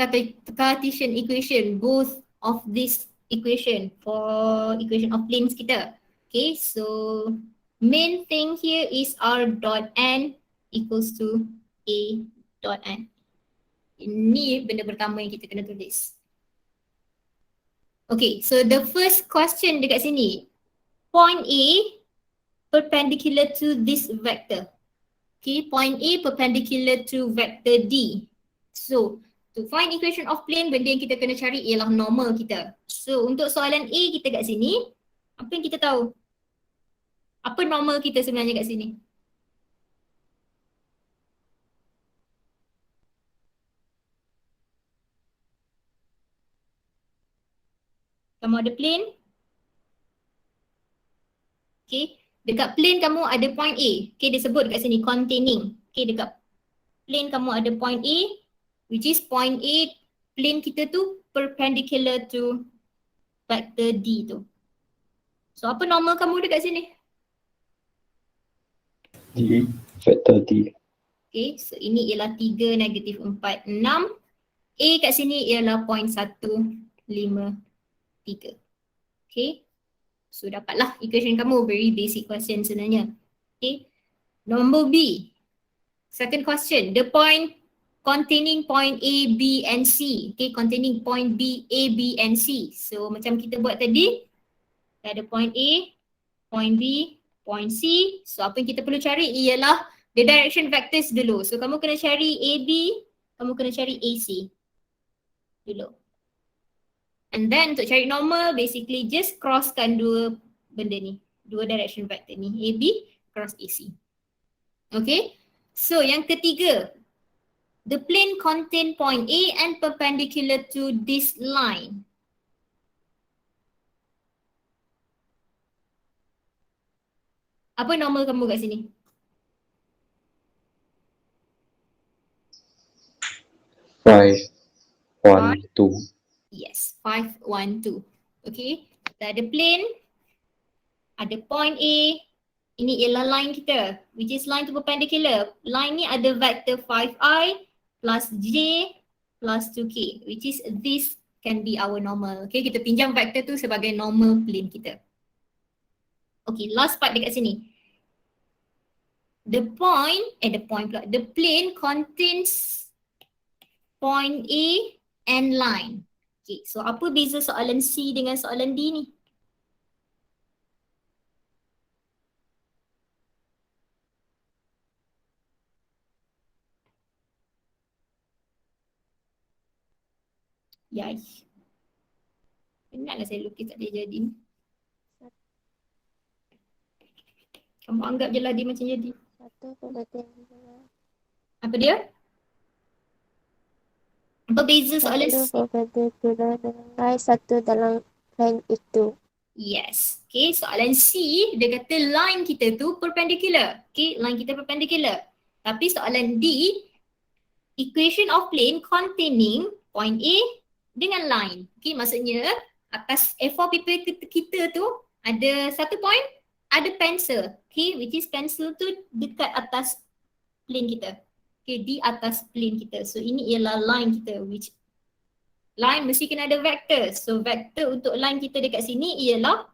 [SPEAKER 3] Cartesian equation, both of this equation for equation of planes kita. Okay, so main thing here is R dot N equals to A dot N. Ini benda pertama yang kita kena tulis. Okay, so the first question dekat sini. Point A perpendicular to this vector. Okay, point A perpendicular to vector D. So, To find equation of plane, benda yang kita kena cari ialah normal kita. So untuk soalan A kita kat sini, apa yang kita tahu? Apa normal kita sebenarnya kat sini? Kamu ada plane. Okay. Dekat plane kamu ada point A. Okay, dia sebut dekat sini containing. Okay, dekat plane kamu ada point A, which is point A, plane kita tu perpendicular to vector D tu. So apa normal kamu dekat sini?
[SPEAKER 4] D, vector D.
[SPEAKER 3] Okay, so ini ialah 3, negatif 4, 6. A kat sini ialah 0.153. Okay, so dapatlah equation kamu. Very basic question sebenarnya. Okay, number B. Second question, the point containing point A, B and C. Okay, containing point B, A, B and C. So macam kita buat tadi, ada point A, point B, point C. So apa yang kita perlu cari ialah the direction vectors dulu. So kamu kena cari AB, kamu kena cari AC dulu. And then untuk cari normal, basically just crosskan dua benda ni, dua direction vector ni, AB cross AC. Okay, so yang ketiga, the plane contain point A and perpendicular to this line. Apa normal kamu kat sini?
[SPEAKER 4] Five, one, two.
[SPEAKER 3] Yes, 5, 1, 2. Okay, kita ada plane, ada point A, ini ialah line kita, which is line to perpendicular. Line ni ada vector 5i plus j plus 2k, which is this can be our normal. Okay, kita pinjam vector tu sebagai normal plane kita. Okay, last part dekat sini. The plane contains point A and line. Okay, so apa beza soalan C dengan soalan D ni? Yai. Penatlah saya lukis tak dia jadi ni. Kamu anggap je lah dia macam jadi.
[SPEAKER 7] Satu pada
[SPEAKER 3] Apa dia? Apa beza soalan C?
[SPEAKER 7] satu perpendicular dengan line satu dalam line itu.
[SPEAKER 3] Yes. Okay, soalan C dia kata line kita tu perpendicular. Okay, line kita perpendicular. Tapi soalan D, equation of plane containing point A dengan line. Okay, maksudnya atas A4 paper kita tu ada satu point, ada pencil. Okay, which is pencil tu dekat atas plane kita. Okay, di atas plane kita. So ini ialah line kita, which line mesti kena ada vector. So vector untuk line kita dekat sini ialah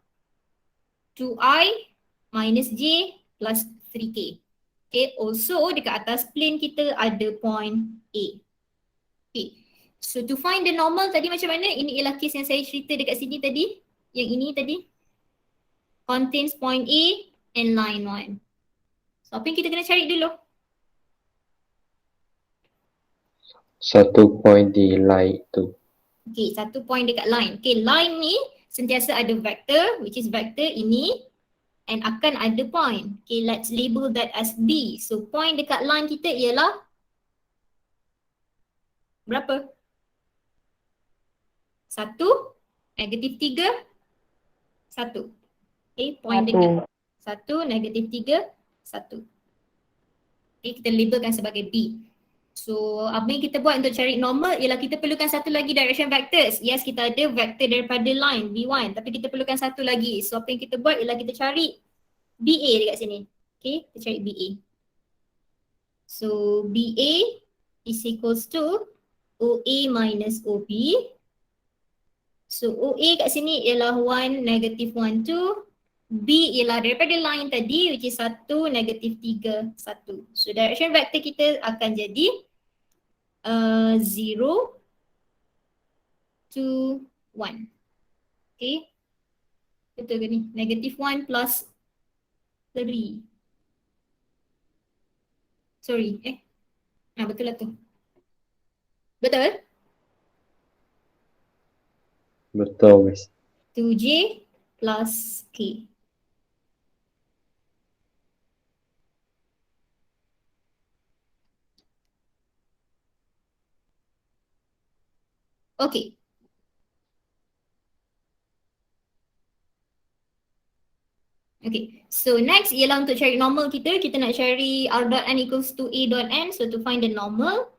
[SPEAKER 3] 2i minus j plus 3k. Okay, also dekat atas plane kita ada point A. Okay, so to find the normal tadi macam mana? Ini ialah case yang saya cerita dekat sini tadi. Yang ini tadi. Contains point A and line 1. So apa yang kita kena cari dulu?
[SPEAKER 4] Satu point di line itu.
[SPEAKER 3] Okay, satu point dekat line. Okay, line ni sentiasa ada vector, which is vector ini, and akan ada point. Okay, let's label that as B. So point dekat line kita ialah berapa? 1, negatif 3, 1. Okay, point dekat 1, negatif 3, 1. Okay, kita labelkan sebagai B. So apa yang kita buat untuk cari normal ialah kita perlukan satu lagi direction vectors. Yes, kita ada vector daripada line V1, tapi kita perlukan satu lagi. So apa yang kita buat ialah kita cari BA dekat sini. Okay, kita cari BA. So BA is equals to OA minus OB. So OA kat sini ialah 1, negative 1, 2. B ialah daripada line tadi, which is 1, negative 3, 1. So direction vector kita akan jadi 0, 2, 1. Okay. Betul ke ni? Negative 1 plus 3. Sorry, betul lah tu. Betul?
[SPEAKER 4] Betul, Miss.
[SPEAKER 3] 2J plus K. Okay. Okay, so next ialah untuk cari normal kita nak cari R dot n equals to A dot n. So to find the normal,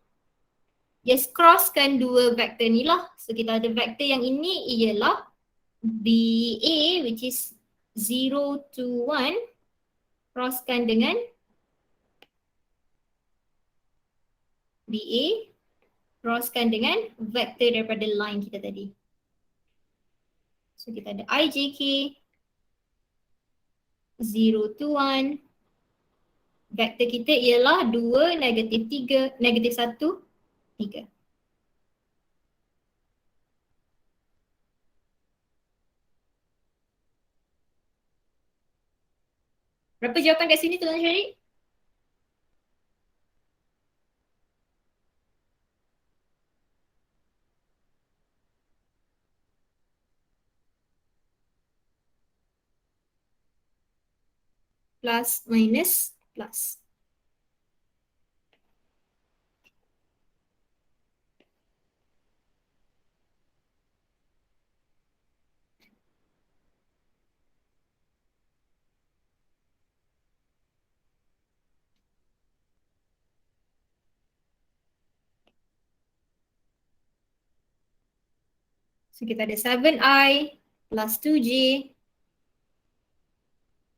[SPEAKER 3] just crosskan dua vektor ni lah. So kita ada vektor yang ini ialah BA which is 0 to 1, crosskan dengan BA, crosskan dengan vektor daripada line kita tadi. So kita ada IJK 0 to 1. Vektor kita ialah 2, negatif 3, negatif 1, 3. Berapa jawapan kat sini tuan Syarif? Plus, minus, plus. So kita ada 7i plus 2j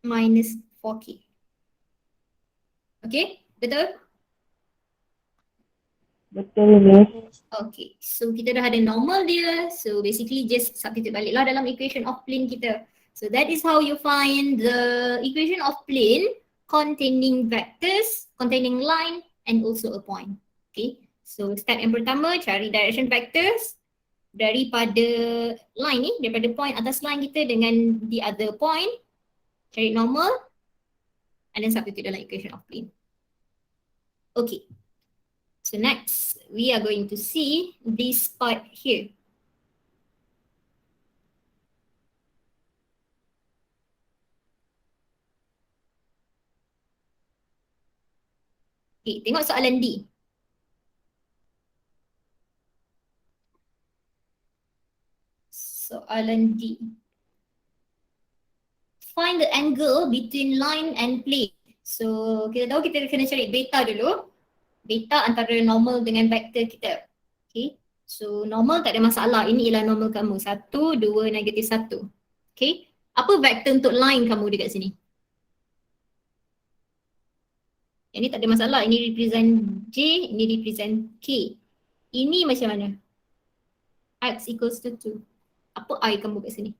[SPEAKER 3] minus 4k. Okay, betul?
[SPEAKER 2] Betul, Miss.
[SPEAKER 3] Okay, so kita dah ada normal dia. So basically just substitute baliklah dalam equation of plane kita. So that is how you find the equation of plane containing vectors, containing line and also a point. Okay, so step yang pertama cari direction vectors daripada line ni, daripada point atas line kita dengan the other point, cari normal and then substitute dalam equation of plane. Okay, so next we are going to see this part here. Okay, tengok soalan D. Soalan D. Find the angle between line and plane. So kita tahu kita kena cari beta dulu. Beta antara normal dengan vektor kita. Okay. So normal tak ada masalah. Ini ialah normal kamu. 1, 2, negatif 1. Okay. Apa vektor untuk line kamu dekat sini? Yang ni tak ada masalah. Ini represent J, ini represent K. Ini macam mana? X equals to 2. Apa I kamu kat sini?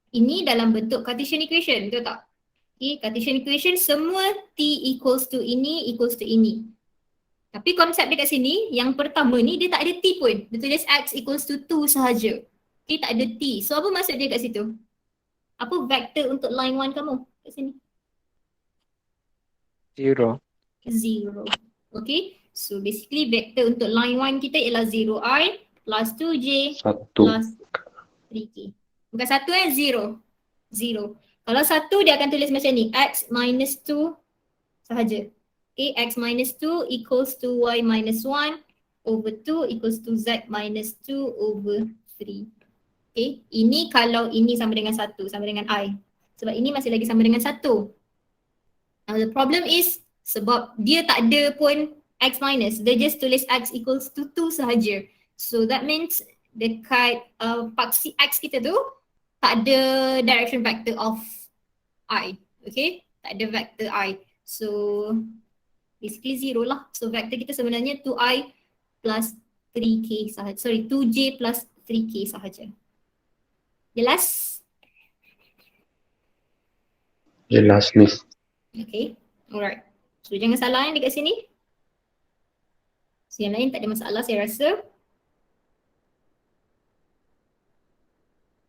[SPEAKER 3] Ini dalam bentuk Cartesian equation, betul tak? Okay, Cartesian equation semua T equals to ini equals to ini. Tapi konsep dekat sini, yang pertama ni dia tak ada T pun. Dia tulis X equals to 2 sahaja. Okay, tak ada T. So apa maksud dia kat situ? Apa vektor untuk line 1 kamu kat sini?
[SPEAKER 8] 0.
[SPEAKER 3] 0. Okay, so basically vektor untuk line 1 kita ialah 0i plus 2j
[SPEAKER 4] 1.
[SPEAKER 3] plus 3k. Bukan 1 0. 0. Kalau 1 dia akan tulis macam ni, x minus 2 sahaja. Okay, x minus 2 equals to y minus 1 over 2 equals to z minus 2 over 3. Okay, ini kalau ini sama dengan 1, sama dengan I. Sebab ini masih lagi sama dengan 1. Now the problem is, sebab dia tak ada pun x minus, dia just tulis x equals to 2 sahaja. So that means dekat paksi x kita tu, tak ada direction vector of I. Okay, tak ada vector I. So basically 0 lah. So vector kita sebenarnya 2i plus 3k sahaja. Sorry, 2j plus 3k sahaja. Jelas?
[SPEAKER 4] Jelas, Miss.
[SPEAKER 3] Okay, alright. So jangan salah dekat sini. So yang lain tak ada masalah saya rasa.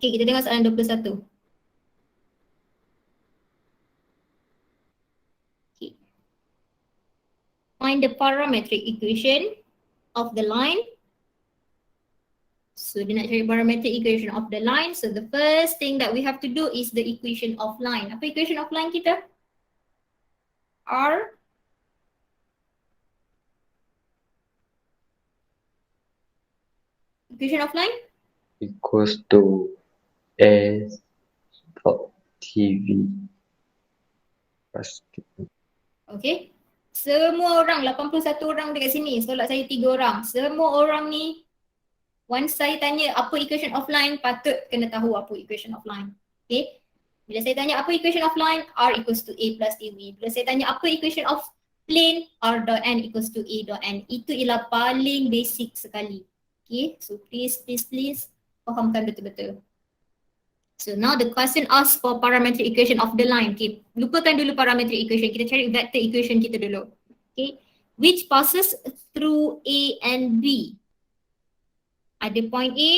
[SPEAKER 3] Okay, kita tengok soalan 21. find the parametric equation of the line. So dia nak cari parametric equation of the line. So the first thing that we have to do is the equation of line. Apa equation of line kita? R equation of line?
[SPEAKER 4] equals to S dot TV plus
[SPEAKER 3] Okay. Semua orang, 81 orang dekat sini. Solat saya 3 orang. Semua orang ni, once saya tanya apa equation of line, patut kena tahu apa equation of line. Okay. Bila saya tanya apa equation of line, R equals to A plus AB. Bila saya tanya apa equation of plane, R dot N equals to A dot N. Itu ialah paling basic sekali. Okay. So please fahamkan betul-betul. So now the question asks for parametric equation of the line. Okay, lupakan dulu parametric equation. Kita cari vector equation kita dulu. Okay, which passes through A and B. Ada point A,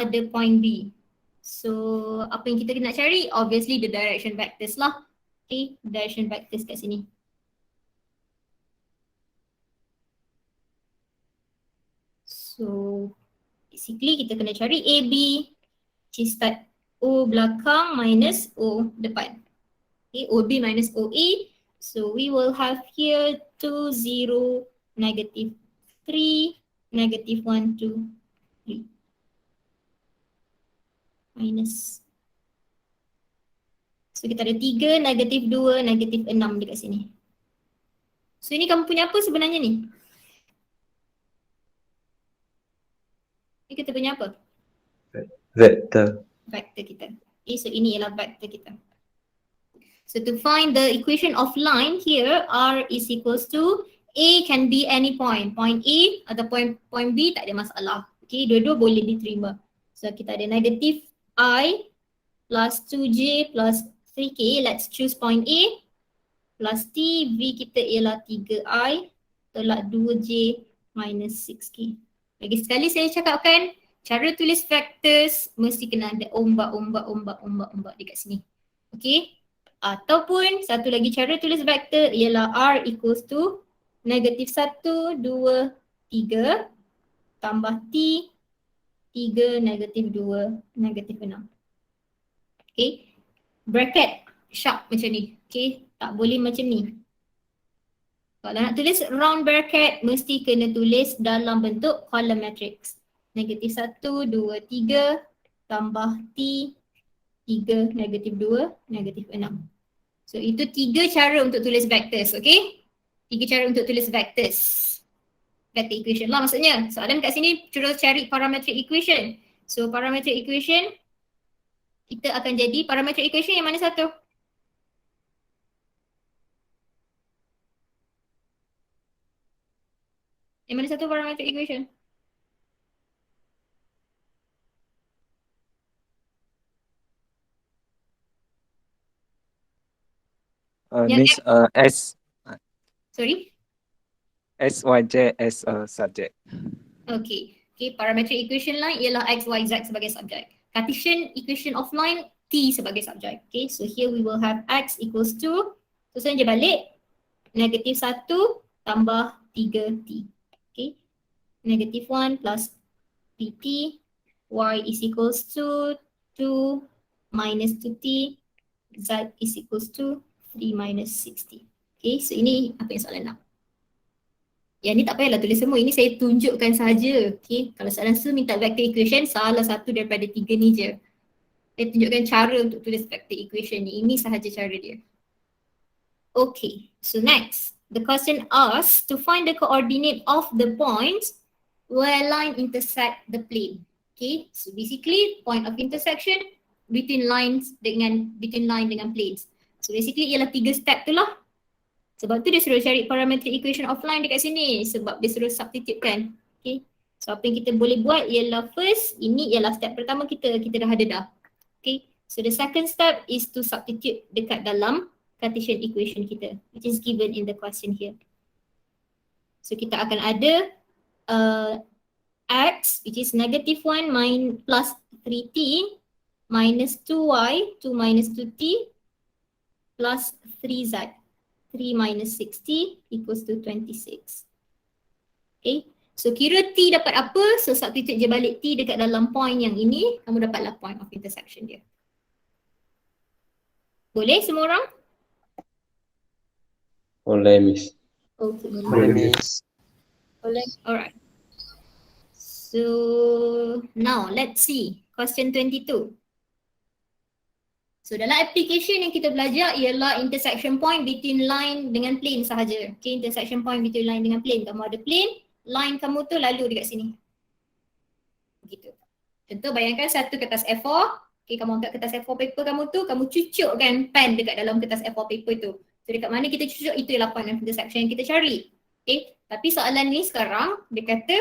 [SPEAKER 3] ada point B. So apa yang kita nak cari? Obviously the direction vectors lah. Okay, direction vectors kat sini. So basically kita kena cari AB, which is start O belakang minus O depan. Okay, OB minus OE. So we will have here 2, 0, negative 3, negative 1, 2, 3. Minus. So kita ada 3, negatif 2, negatif 6 dekat sini. So ini kamu punya apa sebenarnya ni? Ini kita punya apa?
[SPEAKER 4] vector.
[SPEAKER 3] Vector kita. Okay, so ini ialah vector kita. So to find the equation of line here, R is equals to A can be any point. Point A atau point B tak ada masalah. Okay, dua-dua boleh diterima. So kita ada negative I plus 2J plus 3K. Let's choose point A plus T. V kita ialah 3I tolak 2J minus 6K. Lagi sekali saya cakapkan, cara tulis vectors mesti kena ada ombak dekat sini. Okay. Ataupun satu lagi cara tulis vektor ialah R equals to negatif 1, 2, 3 tambah T 3, negatif 2, negatif 6. Okay. Bracket sharp macam ni. Okay. Tak boleh macam ni. Kalau nak tulis round bracket mesti kena tulis dalam bentuk column matrix. Negatif 1, 2, 3 tambah T 3, negatif 2, negatif 6. So itu 3 cara untuk tulis vectors, okay? 3 cara untuk tulis vectors. Vector equation lah maksudnya. Soalan kat sini terus cari parametric equation. So parametric equation kita akan jadi parametric equation yang mana satu? Yang mana satu parametric equation?
[SPEAKER 8] Means S
[SPEAKER 3] Sorry?
[SPEAKER 8] SYJ as a subject.
[SPEAKER 3] Okay. Okay, parametric equation line ialah X, Y, Z sebagai subjek. Cartesian equation of line T sebagai subjek. Okay, so here we will have X equals to, susun je balik, negatif 1 tambah 3T. Okay, negatif 1 plus PT, Y is equals to 2 minus 2T, Z is equals to 3 minus 60. Okay, so ini apa yang soalan nak. Yang ni tak payahlah tulis semua, ini saya tunjukkan saja. Okay, kalau soalan su minta vector equation, salah satu daripada 3 ni je. Saya tunjukkan cara untuk tulis vector equation ni, ini sahaja cara dia. Okay, so next, the question asks to find the coordinate of the points where line intersect the plane. Okay, so basically point of intersection between line dengan planes. So basically ialah 3 step tu lah. Sebab tu dia suruh cari parametric equation of line dekat sini. Sebab dia suruh substitute kan. Okay. So apa yang kita boleh buat ialah first, ini ialah step pertama kita dah ada dah. Okay. So the second step is to substitute dekat dalam Cartesian equation kita, which is given in the question here. So kita akan ada X, which is negative 1 plus 3T minus 2Y, 2 minus 2T plus 3Z. 3 minus 60 equals to 26. Okay. So kira T dapat apa? So substitute je balik T dekat dalam point yang ini, kamu dapatlah point of intersection dia. Boleh semua orang?
[SPEAKER 4] Boleh, Miss.
[SPEAKER 3] Okay.
[SPEAKER 8] Boleh, Miss.
[SPEAKER 3] Boleh. Alright. So now let's see question 22. So dalam application yang kita belajar ialah intersection point between line dengan plane sahaja. Okay, intersection point between line dengan plane. Kamu ada plane, line kamu tu lalu dekat sini. Begitu. Contoh bayangkan satu kertas A4. Okay, kamu angkat kertas A4 paper kamu tu, kamu cucukkan pen dekat dalam kertas A4 paper tu. So dekat mana kita cucuk, itu ialah point of intersection yang kita cari. Okay, tapi soalan ni sekarang dia kata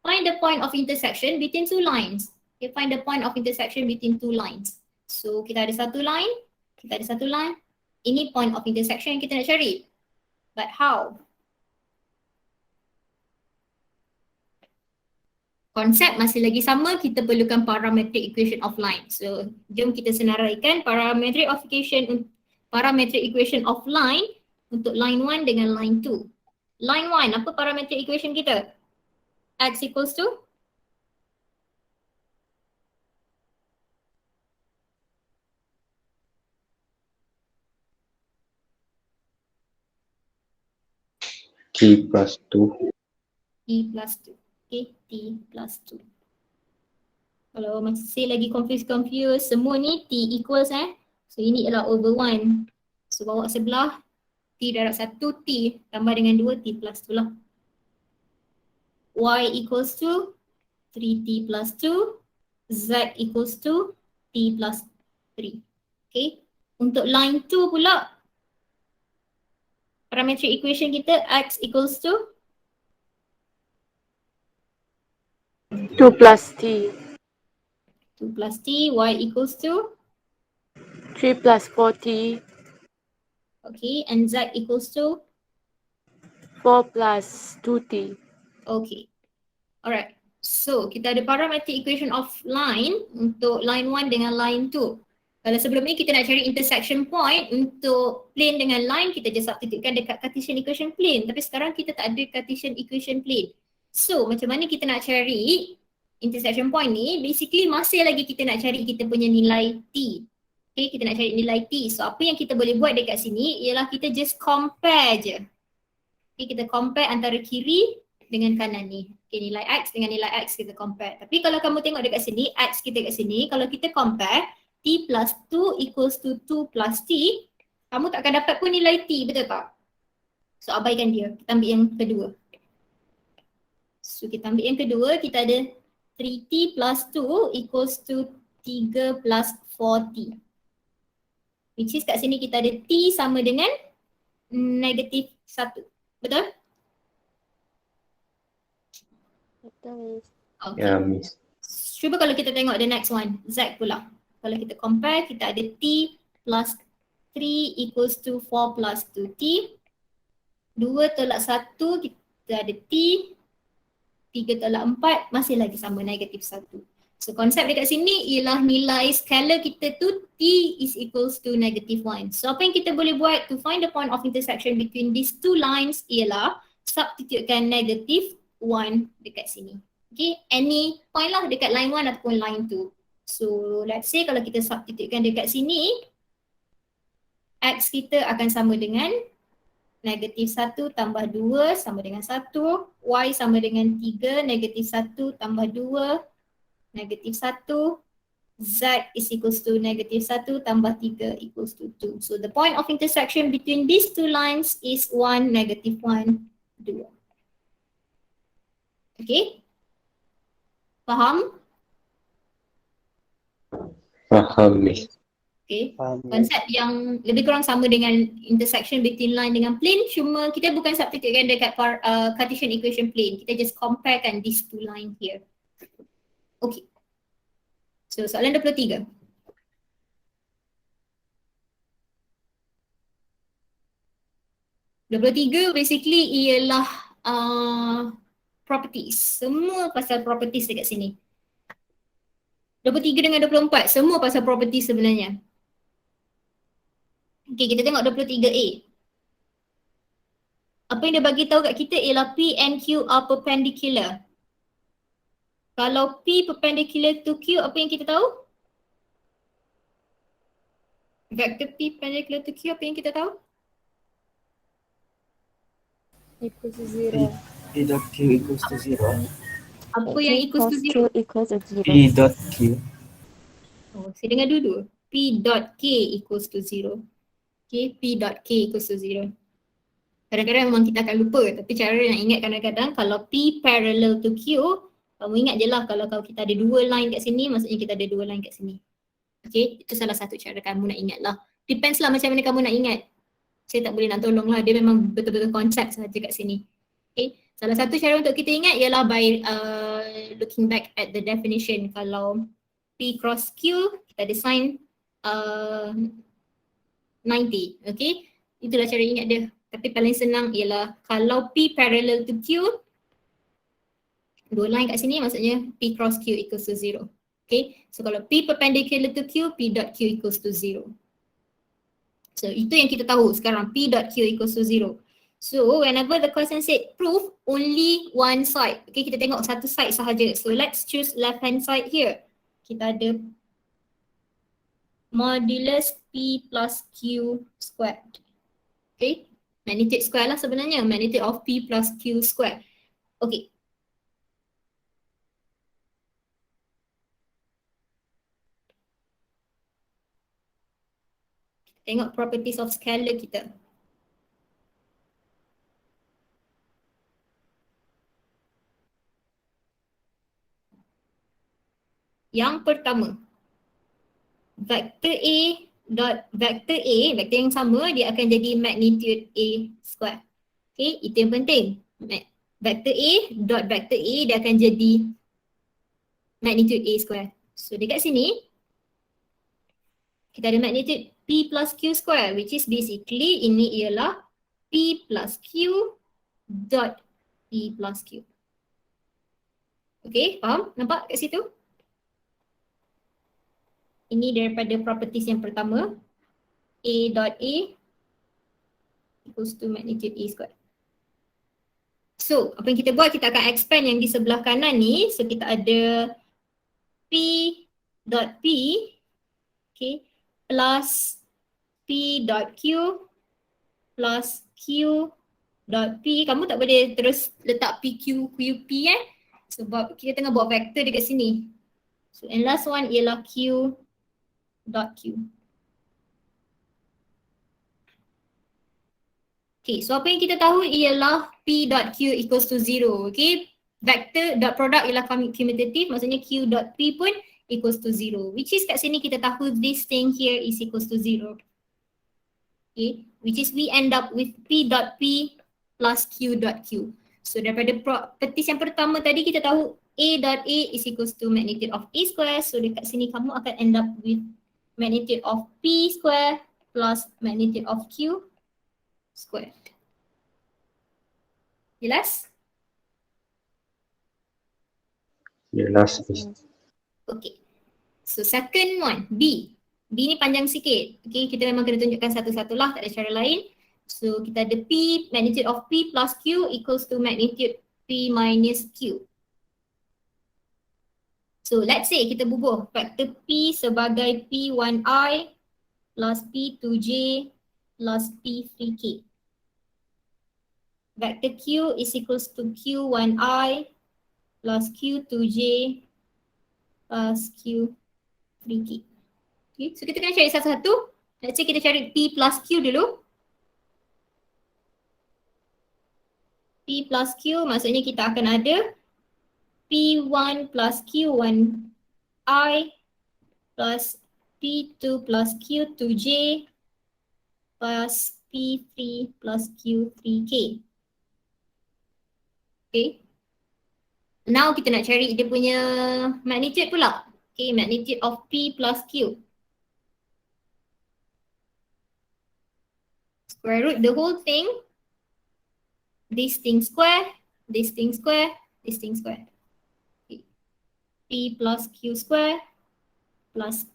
[SPEAKER 3] find the point of intersection between two lines. Okay, find the point of intersection between two lines. So kita ada satu line, kita ada satu line. Ini point of intersection yang kita nak cari. But how? Konsep masih lagi sama, kita perlukan parametric equation of line. So jom kita senaraikan parametric equation of line untuk line 1 dengan line 2. Line 1, apa parametric equation kita? X equals to
[SPEAKER 4] T plus 2.
[SPEAKER 3] T plus 2. Okay, T plus 2. Kalau masih lagi confused, semua ni T equals So ini ialah over 1. So bawa sebelah T darab 1 T tambah dengan 2 T plus 2 lah. Y equals to 3T plus 2. Z equals to T plus 3. Okay. Untuk line 2 pula, parametric equation kita X equals to
[SPEAKER 2] 2 plus T.
[SPEAKER 3] 2 plus T, Y equals to
[SPEAKER 2] 3 plus 4T.
[SPEAKER 3] okay, and Z equals to
[SPEAKER 2] 4 plus 2T.
[SPEAKER 3] okay. Alright. So kita ada parametric equation of line untuk line 1 dengan line 2. Kalau sebelum ni kita nak cari intersection point untuk plane dengan line, kita just substitutekan dekat Cartesian equation plane. Tapi sekarang kita tak ada Cartesian equation plane. So macam mana kita nak cari intersection point ni? Basically masih lagi kita nak cari kita punya nilai T. Okay, kita nak cari nilai T. So apa yang kita boleh buat dekat sini ialah kita just compare je. Okay, kita compare antara kiri dengan kanan ni. Okay, nilai X dengan nilai X kita compare. Tapi kalau kamu tengok dekat sini, X kita kat sini, kalau kita compare T plus 2 equals to 2 plus T, kamu tak akan dapat pun nilai T, betul tak? So abaikan dia, kita ambil yang kedua. So kita ambil yang kedua, kita ada 3T plus 2 equals to 3 plus 4T. Which is kat sini kita ada T sama dengan negatif 1, betul?
[SPEAKER 7] Betul.
[SPEAKER 3] Okay.
[SPEAKER 4] Ya, Miss.
[SPEAKER 3] Cuba kalau kita tengok the next one, Z pula. Kalau kita compare, kita ada T plus 3 equals to 4 plus 2T. 2 tolak 1, kita ada T. 3 tolak 4, masih lagi sama, negatif 1. So konsep dekat sini ialah nilai scalar kita tu T is equals to negative 1. So apa yang kita boleh buat to find the point of intersection between these two lines ialah substitutekan negative 1 dekat sini. Okay, any point lah dekat line 1 ataupun line 2. So let's say kalau kita substitutekan dekat sini, X kita akan sama dengan negatif 1 tambah 2 sama dengan 1. Y sama dengan 3, negatif 1 tambah 2, negatif 1. Z is equals to negatif 1 tambah 3 equals to 2. So the point of intersection between these two lines is 1, negative 1, 2. Okay? Faham?
[SPEAKER 4] Faham, Miss.
[SPEAKER 3] Okay. Konsep yang lebih kurang sama dengan intersection between line dengan plane, cuma kita bukan substitutekan dekat Cartesian equation plane. Kita just comparekan these two line here. Okay. So soalan 23. Basically ialah properties. Semua pasal properties dekat sini. 23 dengan 24, semua pasal properties sebenarnya. Okay, kita tengok 23A. apa yang dia bagi tahu kat kita ialah P and Q are perpendicular. Kalau P perpendicular to Q, apa yang kita tahu? Vector P perpendicular to Q, apa yang kita tahu?
[SPEAKER 2] Equals to 0.
[SPEAKER 8] P dot Q equals to 0.
[SPEAKER 3] Apa yang equals to
[SPEAKER 7] Q
[SPEAKER 3] 0?
[SPEAKER 7] equals to 0.
[SPEAKER 8] P dot Q.
[SPEAKER 3] Oh, saya dengar dulu. P dot K equals to 0. Okay, P dot K equals to 0. Kadang-kadang memang kita akan lupa, tapi cara nak ingat kadang-kadang kalau P parallel to Q, kamu ingat je lah kalau kita ada dua line kat sini, maksudnya kita ada dua line kat sini. Okay, itu salah satu cara kamu nak ingat lah. Depends lah macam mana kamu nak ingat. Saya tak boleh nak tolong lah, dia memang betul-betul konsep sahaja kat sini. Okay, salah satu cara untuk kita ingat ialah by looking back at the definition. Kalau P cross Q, kita ada sign 90, okay. Itulah cara ingat dia. Tapi paling senang ialah kalau P parallel to Q, dua line kat sini maksudnya P cross Q equals to 0. Okay, so kalau P perpendicular to Q, P dot Q equals to 0. So itu yang kita tahu sekarang, P dot Q equals to 0. So whenever the question said prove only one side, okay, kita tengok satu side sahaja. So let's choose left hand side here. Kita ada modulus P plus Q squared. Okay, magnitude square lah sebenarnya, magnitude of P plus Q square. Okay. Tengok properties of scalar kita. Yang pertama, vector A dot vector A, vector yang sama, dia akan jadi magnitude A square. Okay, itu yang penting. Vector A dot vector A, dia akan jadi magnitude A square. So dekat sini, kita ada magnitude P plus Q square, which is basically ini ialah P plus Q dot P plus Q. Okay, faham? Nampak kat situ? Ini daripada properties yang pertama, A dot A equals to magnitude A square. So, apa yang kita buat, kita akan expand yang di sebelah kanan ni. So, kita ada P dot P, okay, plus P dot Q plus Q dot P. Kamu tak boleh terus letak PQ, QP sebab kita tengah buat vector dekat sini. So, and last one ialah Q dot Q. Okay, so apa yang kita tahu ialah P dot Q equals to 0, okay. Vector dot product ialah commutative, maksudnya Q dot P pun equals to 0. Which is kat sini kita tahu this thing here is equals to 0. Okay, which is we end up with P dot P plus Q dot Q. So daripada properties yang pertama tadi kita tahu A dot A is equals to magnitude of A square. So dekat sini kamu akan end up with magnitude of P square plus magnitude of Q square. Jelas?
[SPEAKER 4] Jelas, Miss.
[SPEAKER 3] Okay. So second one, B. B ni panjang sikit. Okay, kita memang kena tunjukkan satu-satu lah, tak ada cara lain. So kita ada P, magnitude of P plus Q equals to magnitude P minus Q. So let's say kita bubuh vector P sebagai P1I plus P2J plus P3K. Vector Q is equals to Q1I plus Q2J plus Q3K. Okay, so kita kena cari satu-satu. Let's say kita cari P plus Q dulu. P plus Q maksudnya kita akan ada P1 plus Q1I plus P2 plus Q2J plus P3 plus Q3K. Okay. Now kita nak cari dia punya magnitude pula. Okay, magnitude of P plus Q. Square root the whole thing. This thing square, this thing square, this thing square. Okay. P plus Q square plus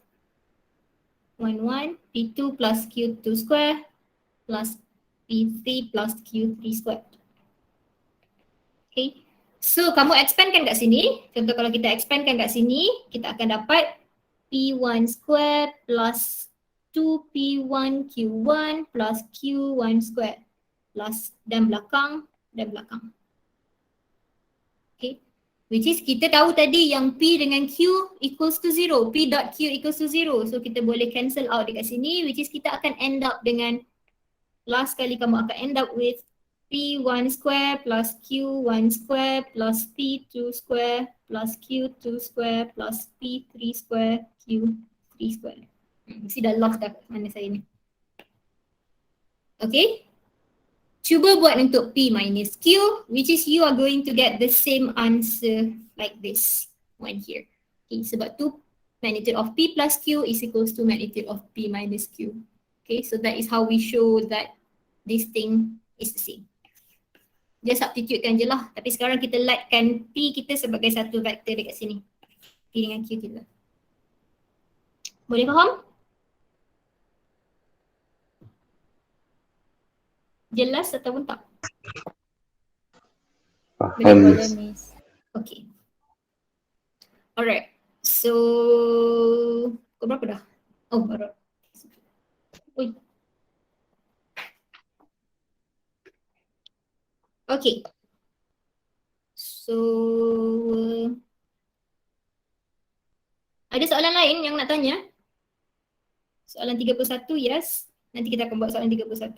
[SPEAKER 3] 1, 1, P2 plus Q2 square plus P3 plus Q3 squared. Okay. So kamu expandkan kat sini. Contoh kalau kita expandkan kat sini, kita akan dapat P1 squared plus 2P1 Q1 plus Q1 squared plus dan belakang. Okay. Which is kita tahu tadi yang P dengan Q equals to 0. P dot Q equals to 0. So kita boleh cancel out dekat sini, which is kita akan end up dengan, last kali kamu akan end up with P1 square plus Q1 square plus P2 square plus Q2 square plus P3 square Q3 square. Mesti dah lost dah mana saya ni. Okay. Cuba buat untuk P minus Q, which is you are going to get the same answer like this one here. Okay, sebab tu magnitude of P plus Q is equals to magnitude of P minus Q. Okay, so that is how we show that this thing is the same. Just substitutekan je lah. Tapi sekarang kita lightkan P kita sebagai satu vektor dekat sini. P dengan Q kita. Boleh faham? Jelas ataupun tak?
[SPEAKER 4] Faham.
[SPEAKER 2] Boleh miss.
[SPEAKER 3] Okay. Alright. So, kau berapa dah? Oh, baru. Ui. Okay. So, ada soalan lain yang nak tanya? Soalan 31, yes. Nanti kita akan buat soalan 31.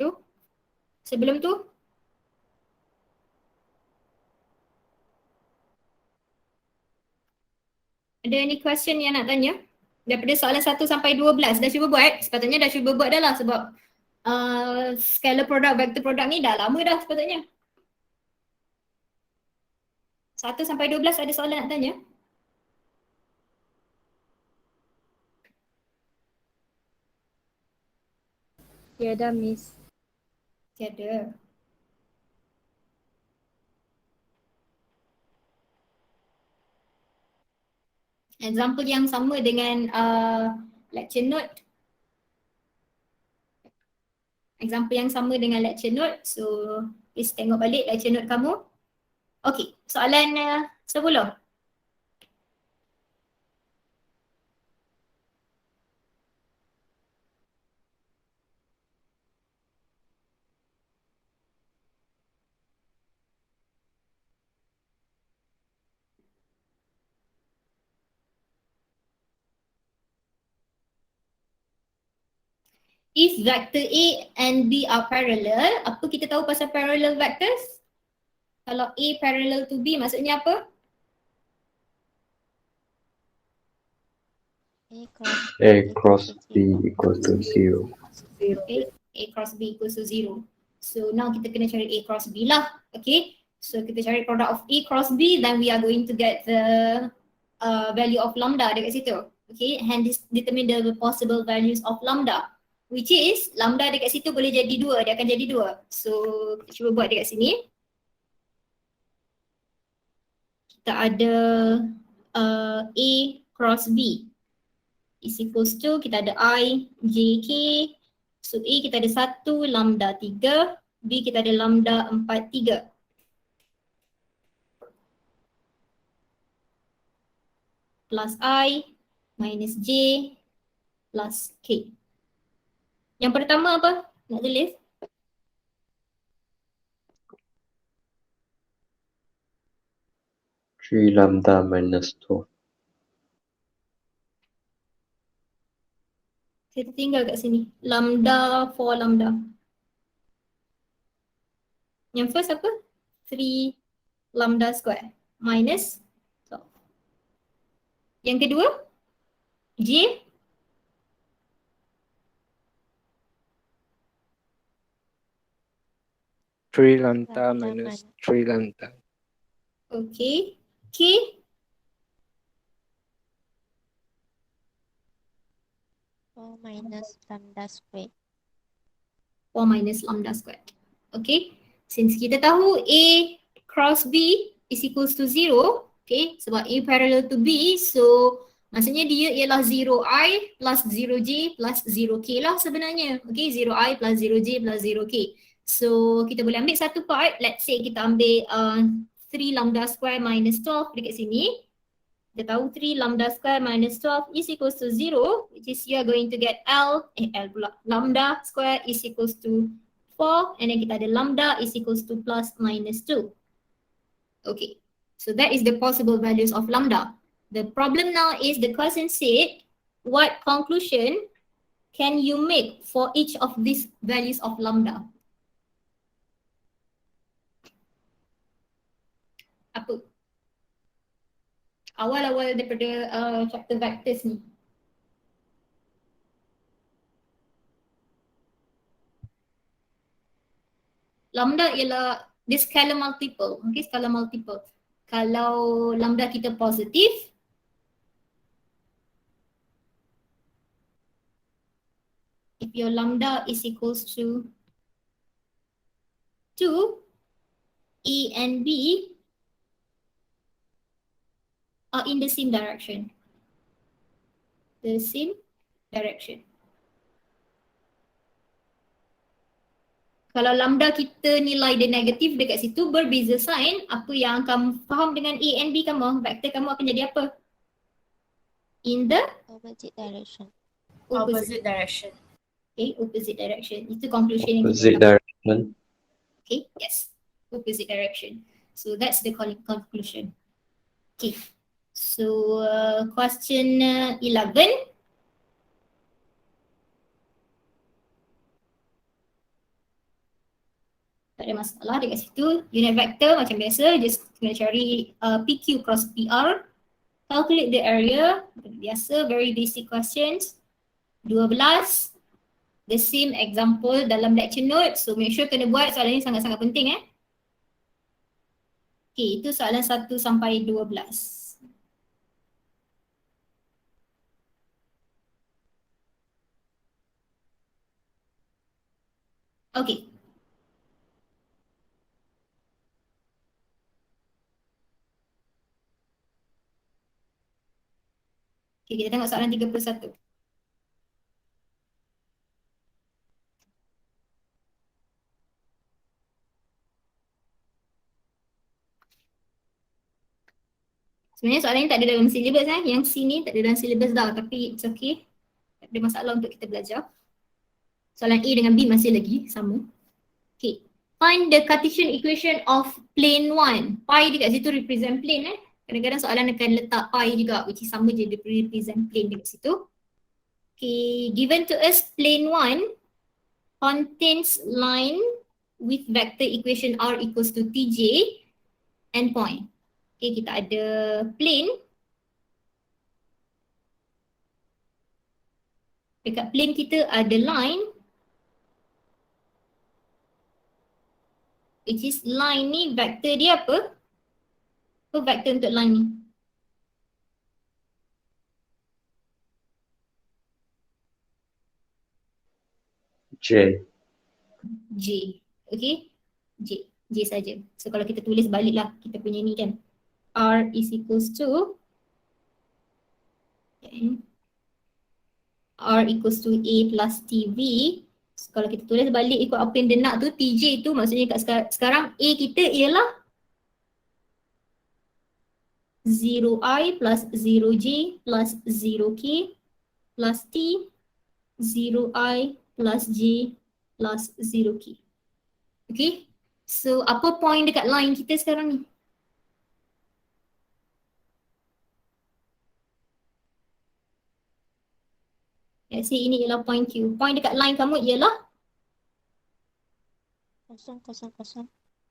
[SPEAKER 3] Sebelum tu, ada any question yang nak tanya? Daripada soalan 1 sampai 12, dah cuba buat? Sepatutnya dah cuba buat dah lah sebab scalar product, vector product ni dah lama dah sepatutnya. 1 sampai 12 ada soalan nak tanya?
[SPEAKER 2] Tiada miss.
[SPEAKER 3] Tiada. Example yang sama dengan lecture note. Example yang sama dengan lecture note. So, please tengok balik lecture note kamu. Okay, soalan 10. If vector A and B are parallel, apa kita tahu pasal parallel vectors? Kalau A parallel to B maksudnya apa?
[SPEAKER 7] A
[SPEAKER 4] A cross B equals to 0.
[SPEAKER 3] Okay, A cross B equals to 0. So now kita kena cari A cross B lah. Okay, so kita cari product of A cross B, then we are going to get the value of lambda dekat situ. Okay, hence determine the possible values of lambda. Which is, lambda dekat situ boleh jadi 2, dia akan jadi 2. So, kita cuba buat dekat sini. Kita ada A cross B is equals to, kita ada I, J, K. So, A kita ada 1, lambda 3. B kita ada lambda 4, 3. Plus I minus J plus K. Yang pertama apa? Nak tulis?
[SPEAKER 4] Three lambda minus 2.
[SPEAKER 3] Kita tinggal kat sini. Lambda for lambda. Yang first apa? 3 lambda square minus 12. Yang kedua? J.
[SPEAKER 8] Three lambda minus 3 lambda.
[SPEAKER 3] Okay. K.
[SPEAKER 7] 4 minus lambda square.
[SPEAKER 3] 4 minus lambda squared. Okay. Since kita tahu A cross B is equals to 0. Okay. Sebab A parallel to B. So maksudnya dia ialah 0I plus 0J plus 0K lah sebenarnya. Okay. 0I plus 0J plus 0K. So kita boleh ambil satu part, let's say kita ambil 3 lambda square minus 12 dekat sini. Kita tahu 3 lambda square minus 12 is equals to 0, which is you are going to get L pula, lambda square is equals to 4, and then kita ada lambda is equals to plus minus 2. Okay, so that is the possible values of lambda. The problem now is the question said, what conclusion can you make for each of these values of lambda? Apa? Awal-awal daripada chapter vectors ni. Lambda ialah the scalar multiple. Okay, scalar multiple. Kalau lambda kita positif, if your lambda is equals to 2, A and B are in the same direction. The same direction. Kalau lambda kita nilai dia negatif dekat situ, berbeza sign, apa yang kamu faham dengan A and B kamu, vektor kamu akan jadi apa? In the
[SPEAKER 7] Opposite direction.
[SPEAKER 1] Opposite direction.
[SPEAKER 3] Okay, opposite direction. Itu conclusion yang
[SPEAKER 4] Opposite
[SPEAKER 3] kita dapat.
[SPEAKER 4] direction.
[SPEAKER 3] Okay, yes. Opposite direction. So that's the conclusion. Okay. So question 11. Tak ada masalah dekat situ. Unit vector macam biasa, just kena cari PQ cross PR. Calculate the area. Biasa, very basic questions. 12. The same example dalam lecture note. So make sure kena buat, soalan ni sangat-sangat penting Okay, itu soalan 1 sampai 12. Okay. Okay, kita tengok soalan 31. Sebenarnya soalan ni tak ada dalam syllabus Yang sini tak ada dalam syllabus dah, tapi it's okay. Tak ada masalah untuk kita belajar. Soalan A dengan B masih lagi sama. Okay. Find the Cartesian equation of plane 1. Pi dekat situ represent plane Kadang-kadang soalan akan letak pi juga, which is sama je, dia represent plane dekat situ. Okay, given to us plane 1 contains line with vector equation R equals to Tj and point. Okay, kita ada plane. Dekat plane kita ada line, which is line ni vector dia apa? Apa vector untuk line ni?
[SPEAKER 4] J.
[SPEAKER 3] J. Okay? J. J saja. So kalau kita tulis baliklah kita punya ni kan. R is equals to R equals to A plus TV. So, kalau kita tulis balik ikut apa yang dia nak tu, TJ tu maksudnya kat sekarang A kita ialah 0I plus 0J plus 0K plus T 0I plus J plus 0K. Okay? So apa point dekat line kita sekarang ni? Let's say ini ialah point Q. Point dekat line kamu ialah
[SPEAKER 7] 0, 0, 0.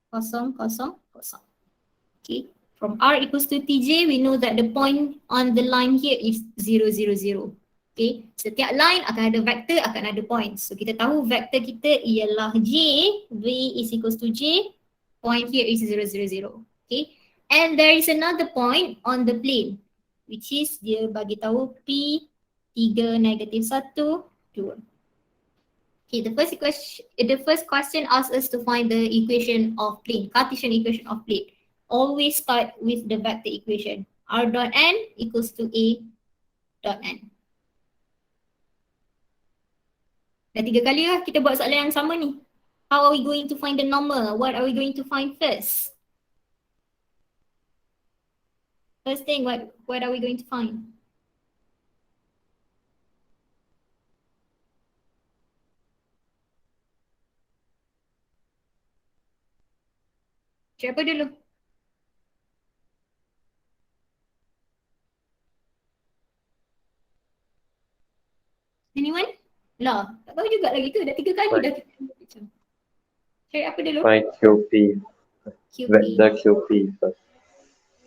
[SPEAKER 3] 0, 0, 0. Okay. From R equals to TJ, we know that the point on the line here is 0, 0, 0. Okay. Setiap line akan ada vector, akan ada points. So kita tahu vector kita ialah J, V is equals to J. Point here is 0, 0, 0. Okay. And there is another point on the plane, which is dia bagi tahu P 3, -1, 2. Okay, the first question asks us to find the equation of plane, Cartesian equation of plane. Always start with the vector equation. R dot n equals to A dot n. Dah 3 kali lah kita buat soalan yang sama ni. How are we going to find the normal? What are we going to find first? First thing, what are we going to find? Siapa dulu? Anyone? Lah, tak tahu juga lagi tu. Dah 3 kali dah kita ambil macam. Cari apa dulu?
[SPEAKER 4] Find QP.
[SPEAKER 3] QP.
[SPEAKER 4] Vector QP first.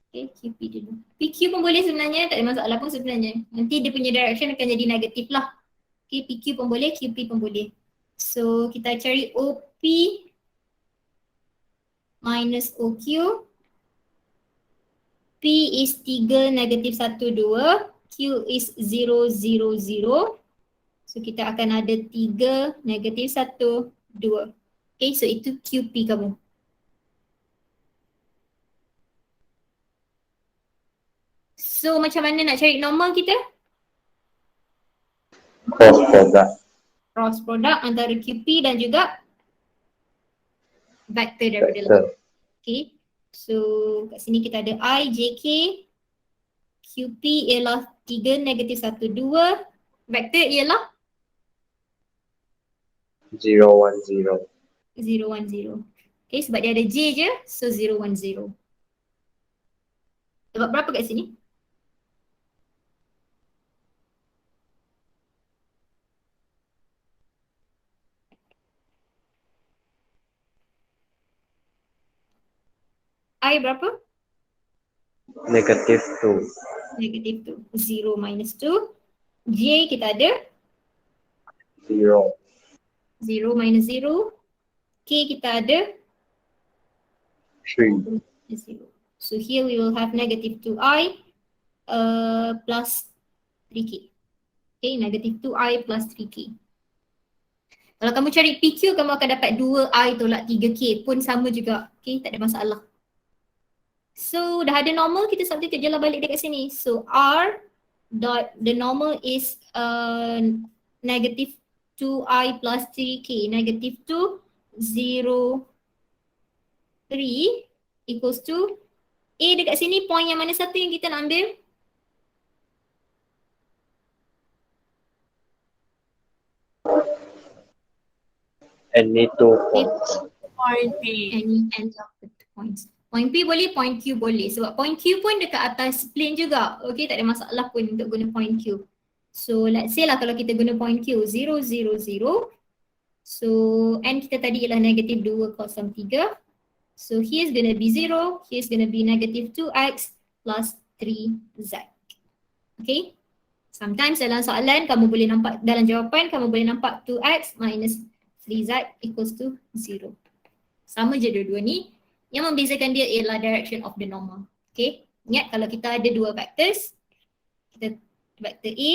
[SPEAKER 3] Okay, QP dulu. PQ pun boleh sebenarnya, tak ada masalah pun sebenarnya. Nanti dia punya direction akan jadi negatif lah. Okay, PQ pun boleh, QP pun boleh. So, kita cari OP minus OQ. P is 3, negatif 1, 2. Q is 0, 0, 0. So, kita akan ada 3, negatif 1, 2. Okay, so itu QP kamu. So, macam mana nak cari normal kita?
[SPEAKER 4] Cross product.
[SPEAKER 3] Cross product antara QP dan juga vector daripada
[SPEAKER 4] Vector.
[SPEAKER 3] lain. Okay, so kat sini kita ada I, JK, QP ialah 3, negatif 1, 2. Vector ialah
[SPEAKER 4] 0, 1, 0.
[SPEAKER 3] 0, 1, 0. Okay, sebab dia ada J je, so 0, 1, 0. Dapat berapa kat sini? I berapa?
[SPEAKER 4] Negative 2.
[SPEAKER 3] Negatif 2. 0 minus 2. J kita ada
[SPEAKER 4] 0.
[SPEAKER 3] 0 minus 0. K kita ada
[SPEAKER 4] 3.
[SPEAKER 3] 0. So here we will have negative 2i plus 3k. Okay, negative 2i plus 3k. Kalau kamu cari PQ, kamu akan dapat 2i tolak 3k pun sama juga. Okay, tak ada masalah. So dah ada normal, kita substitute je lah balik dekat sini. So R dot the normal is negative 2i plus 3k. Negative 2, 0, 3 equals to A dekat sini, point yang mana satu yang kita nak ambil?
[SPEAKER 4] Any 2 points.
[SPEAKER 1] Point P.
[SPEAKER 3] Any end of the points. Point P boleh, point Q boleh. Sebab point Q pun dekat atas plane juga. Okay, tak ada masalah pun untuk guna point Q. So let's say lah kalau kita guna point Q 0, 0, 0. So N kita tadi ialah negative 2 kosong 3. So here's gonna be 0, here's gonna be negative 2x plus 3z. Okay. Sometimes dalam soalan kamu boleh nampak, dalam jawapan kamu boleh nampak 2x minus 3z equals to 0. Sama je dua-dua ni. Yang membezakan dia ialah direction of the normal. Okay. Ingat kalau kita ada dua vectors, kita vector A,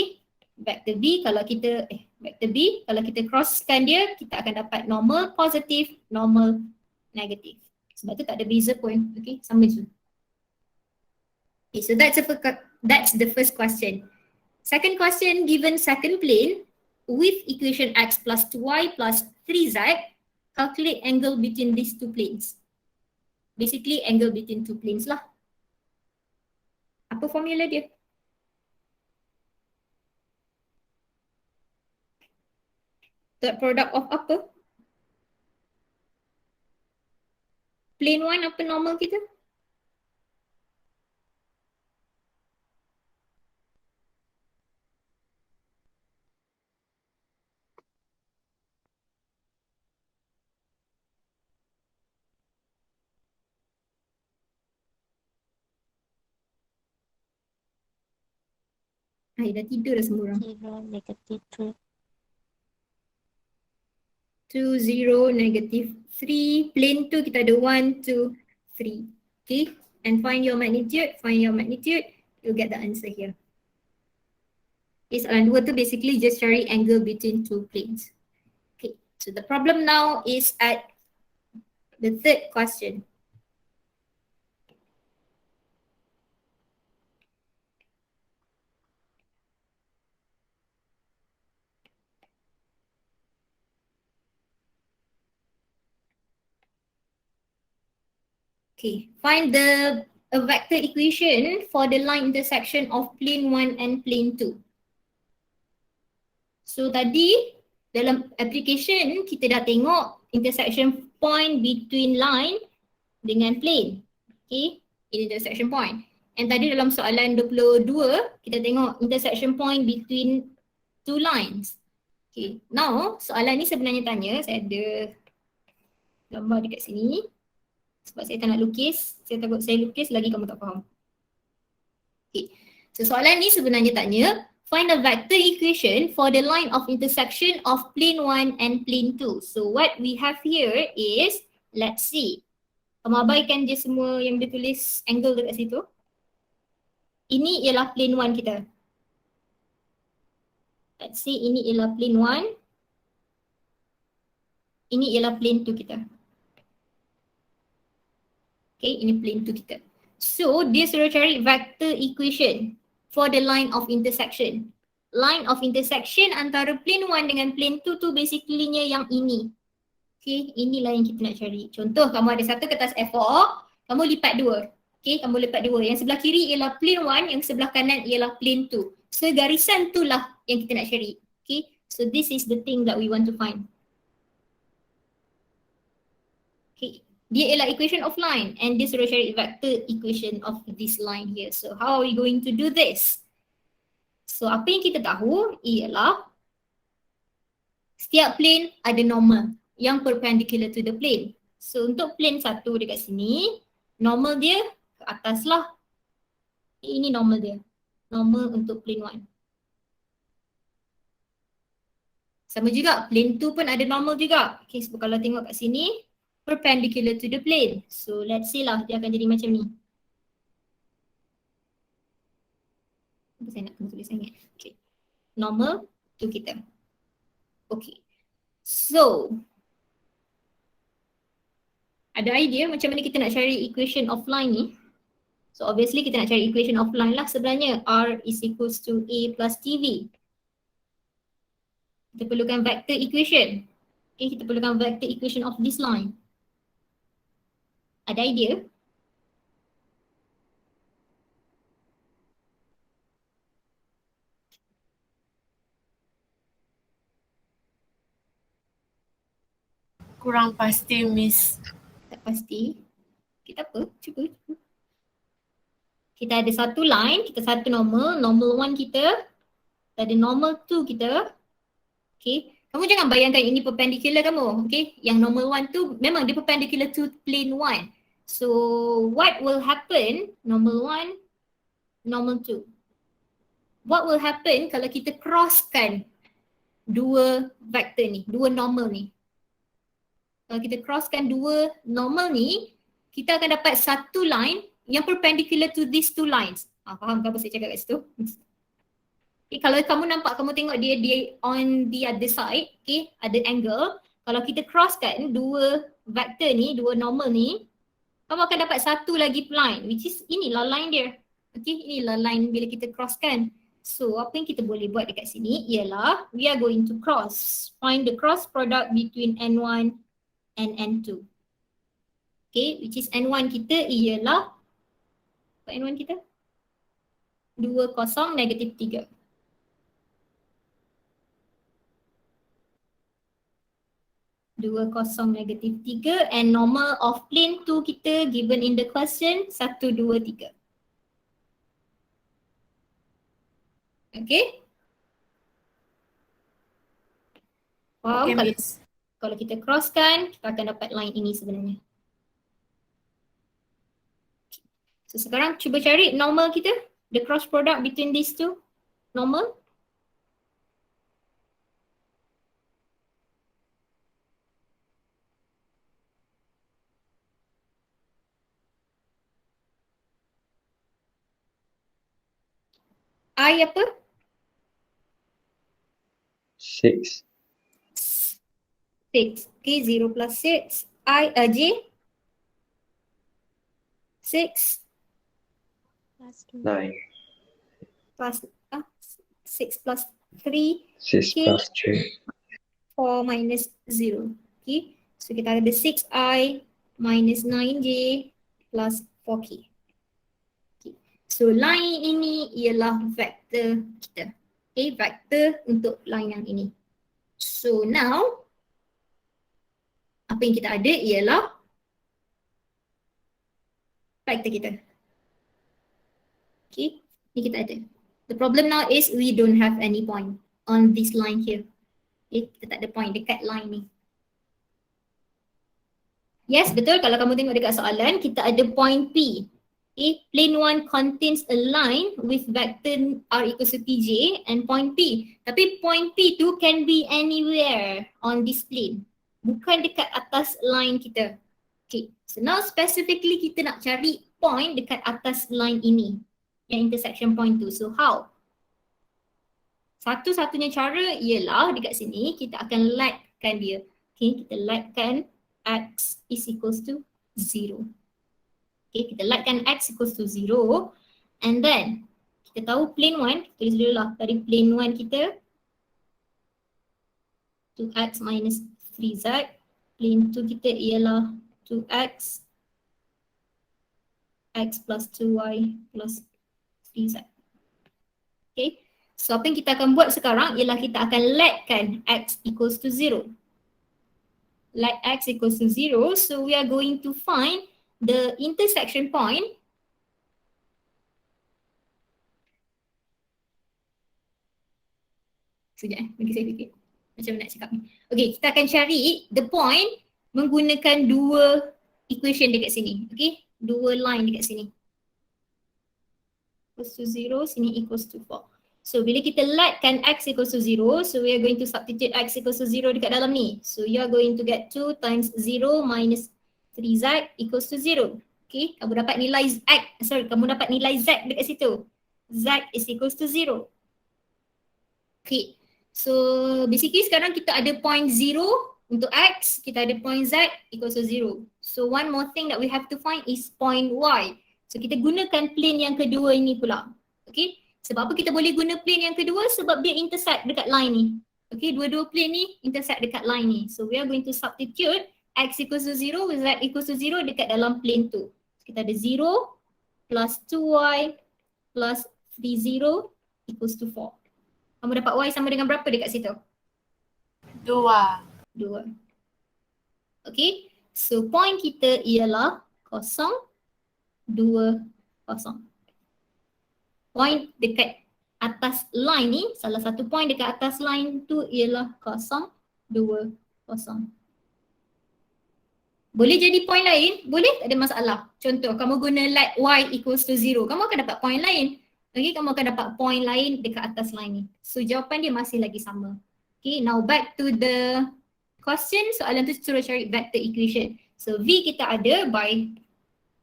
[SPEAKER 3] vector B, kalau kita vector B, kalau kita crosskan dia, kita akan dapat normal positif, normal negatif. Sebab tu tak ada beza pun. Okay, sama je. Okay, so that's the first question. Second question, given second plane with equation x plus 2y plus 3z, calculate angle between these two planes. Basically angle between two planes lah. Apa formula dia? Dot product of apa? Plane 1 apa normal kita? Dah tidur dah semua orang.
[SPEAKER 7] 0, negative 2.
[SPEAKER 3] 2, 0, negative 3. Plane 2 kita ada 1, 2, 3. Okay, and find your magnitude, you'll get the answer here. Okay, soalan 2 tu basically just cari angle between two planes. Okay, so the problem now is at the third question. Okay, find a vector equation for the line intersection of plane 1 and plane 2. So tadi dalam application kita dah tengok intersection point between line dengan plane. Okay, intersection point. And tadi dalam soalan 22 kita tengok intersection point between two lines. Okay, now soalan ni sebenarnya tanya, saya ada gambar dekat sini. Sebab saya tak nak lukis, saya takut saya lukis lagi kamu tak faham. Okay, so soalan ni sebenarnya tanya, find a vector equation for the line of intersection of plane 1 and plane 2. So what we have here is, let's see. Kamu abaikan je semua yang dia tulis angle dekat situ. Ini ialah plane 1 kita. Let's see, ini ialah plane 1. Ini ialah plane 2 kita. Okay, ini plane 2 kita. So, dia suruh cari vector equation for the line of intersection. Line of intersection antara plane 1 dengan plane 2 tu basically-nya yang ini. Okay, inilah yang kita nak cari. Contoh, kamu ada satu kertas A4, kamu lipat 2. Okay, kamu lipat 2. Yang sebelah kiri ialah plane 1, yang sebelah kanan ialah plane 2. So, garisan tu lah yang kita nak cari. Okay, so this is the thing that we want to find. Okay. Dia ialah equation of line and dia suruh cari vector equation of this line here. So how are we going to do this? So apa yang kita tahu ialah setiap plane ada normal yang perpendicular to the plane. So untuk plane 1 dekat sini, normal dia ke atas lah. Ini normal dia. Normal untuk plane 1. Sama juga, plane 2 pun ada normal juga. Okay, so kalau tengok kat sini, perpendicular to the plane. So let's see lah, dia akan jadi macam ni. Apa saya nak tulis sangat? Okay. Normal to kita. Okay. So, ada idea macam mana kita nak cari equation of line ni? So obviously kita nak cari equation of line lah sebenarnya. R is equals to A plus TV. Kita perlukan vector equation. Okay, kita perlukan vector equation of this line. Ada idea?
[SPEAKER 1] Kurang pasti, Miss.
[SPEAKER 3] Tak pasti. Kita apa? Cuba. Kita ada satu line, kita satu normal. Normal 1 kita. Kita ada normal 2 kita. Okay. Kamu jangan bayangkan ini perpendicular kamu. Okay. Yang normal 1 tu memang dia perpendicular to plane 1. So what will happen? Normal 1, normal 2. What will happen kalau kita crosskan dua vektor ni, dua normal ni? Kalau kita crosskan dua normal ni, kita akan dapat satu line yang perpendicular to these two lines. Faham ke apa saya cakap kat situ? Okay, kalau kamu nampak, kamu tengok dia on the other side, okay, ada angle. Kalau kita crosskan dua vektor ni, dua normal ni, kamu akan dapat satu lagi line, which is inilah line dia. Okay, inilah line bila kita crosskan. So apa yang kita boleh buat dekat sini ialah we are going to cross. Find the cross product between N1 and N2. Okay, which is N1 kita ialah, apa N1 kita? 2, 0, negatif 3. negative 3 and normal of plane 2 kita given in the question 1, 2, 3. Okay? Faham?
[SPEAKER 1] Okay,
[SPEAKER 3] Kalau kita crosskan, kita akan dapat line ini sebenarnya. So sekarang cuba cari normal kita, the cross product between these two. Normal. I apa?
[SPEAKER 4] 6.
[SPEAKER 3] 6. Okay, 0 plus 6. J? 6
[SPEAKER 4] 9.
[SPEAKER 3] plus 6 plus 3.
[SPEAKER 4] 6
[SPEAKER 3] Okay.
[SPEAKER 4] plus 3.
[SPEAKER 3] 4 minus 0. Okay, so kita ada 6i minus 9j plus 4k. Okay. So line ini ialah vektor kita. Okay, vektor untuk line yang ini. So now apa yang kita ada ialah vektor kita. Okay, ni kita ada. The problem now is we don't have any point on this line here. Okay, kita tak ada point dekat line ni. Yes, betul. Kalau kamu tengok dekat soalan, kita ada point P. Okay, plane 1 contains a line with vector r equals to tj and point P. Tapi point P tu can be anywhere on this plane. Bukan dekat atas line kita. Okay, so now specifically kita nak cari point dekat atas line ini. Yang intersection point tu. So how? Satu-satunya cara ialah dekat sini kita akan lightkan dia. Okay, kita lightkan x is equals to 0. Okay, kita lightkan x equals to 0 and then kita tahu plane 1, tulis dulu lah dari plane 1 kita 2x minus 3z, plane 2 kita ialah 2x x plus 2y plus 3z. Okay, so apa yang kita akan buat sekarang ialah kita akan lightkan x equals to 0. Let x equals to 0, so we are going to find the intersection point sekejap bagi saya fikir macam mana nak cakap ni. Okay, kita akan cari the point menggunakan dua equation dekat sini. Okay, dua line dekat sini. Equals to 0, sini equals to 4. So bila kita lightkan x equals to 0, so we are going to substitute x equals to 0 dekat dalam ni. So you are going to get 2 times 0 minus 3z equals to 0. Okay, kamu dapat nilai kamu dapat nilai z dekat situ. Z is equals to 0. Okay, so basically sekarang kita ada point 0 untuk x, kita ada point z equals to 0. So one more thing that we have to find is point y. So kita gunakan plane yang kedua ini pula. Okay, sebab apa kita boleh guna plane yang kedua? Sebab dia intersect dekat line ni. Okay, dua-dua plane ni intersect dekat line ni. So we are going to substitute x equals to 0 with z equals to 0 dekat dalam plane tu. So, kita ada 0 plus 2y plus 30 equals to 4. Kamu dapat y sama dengan berapa dekat situ?
[SPEAKER 1] 2.
[SPEAKER 3] 2. Okay, so point kita ialah 0, 2, 0. Point dekat atas line ni, salah satu point dekat atas line tu ialah 0, 2, 0. Boleh jadi point lain? Boleh, tak ada masalah. Contoh, kamu guna let y equals to 0, kamu akan dapat point lain. Okay, kamu akan dapat point lain dekat atas line ni. So jawapan dia masih lagi sama. Okay, now back to the question. Soalan tu suruh cari vector equation. So V kita ada by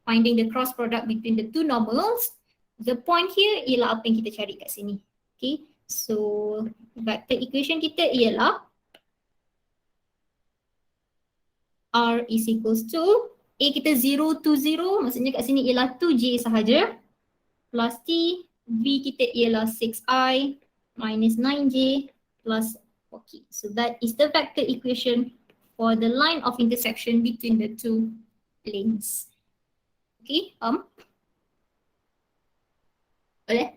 [SPEAKER 3] finding the cross product between the two normals. The point here ialah apa yang kita cari kat sini. Okay, so vector equation kita ialah R is equals to, A kita 0 to 0, maksudnya kat sini ialah 2J sahaja, plus T, V kita ialah 6I minus 9J plus 4K. So that is the vector equation for the line of intersection between the two planes. Okay, boleh?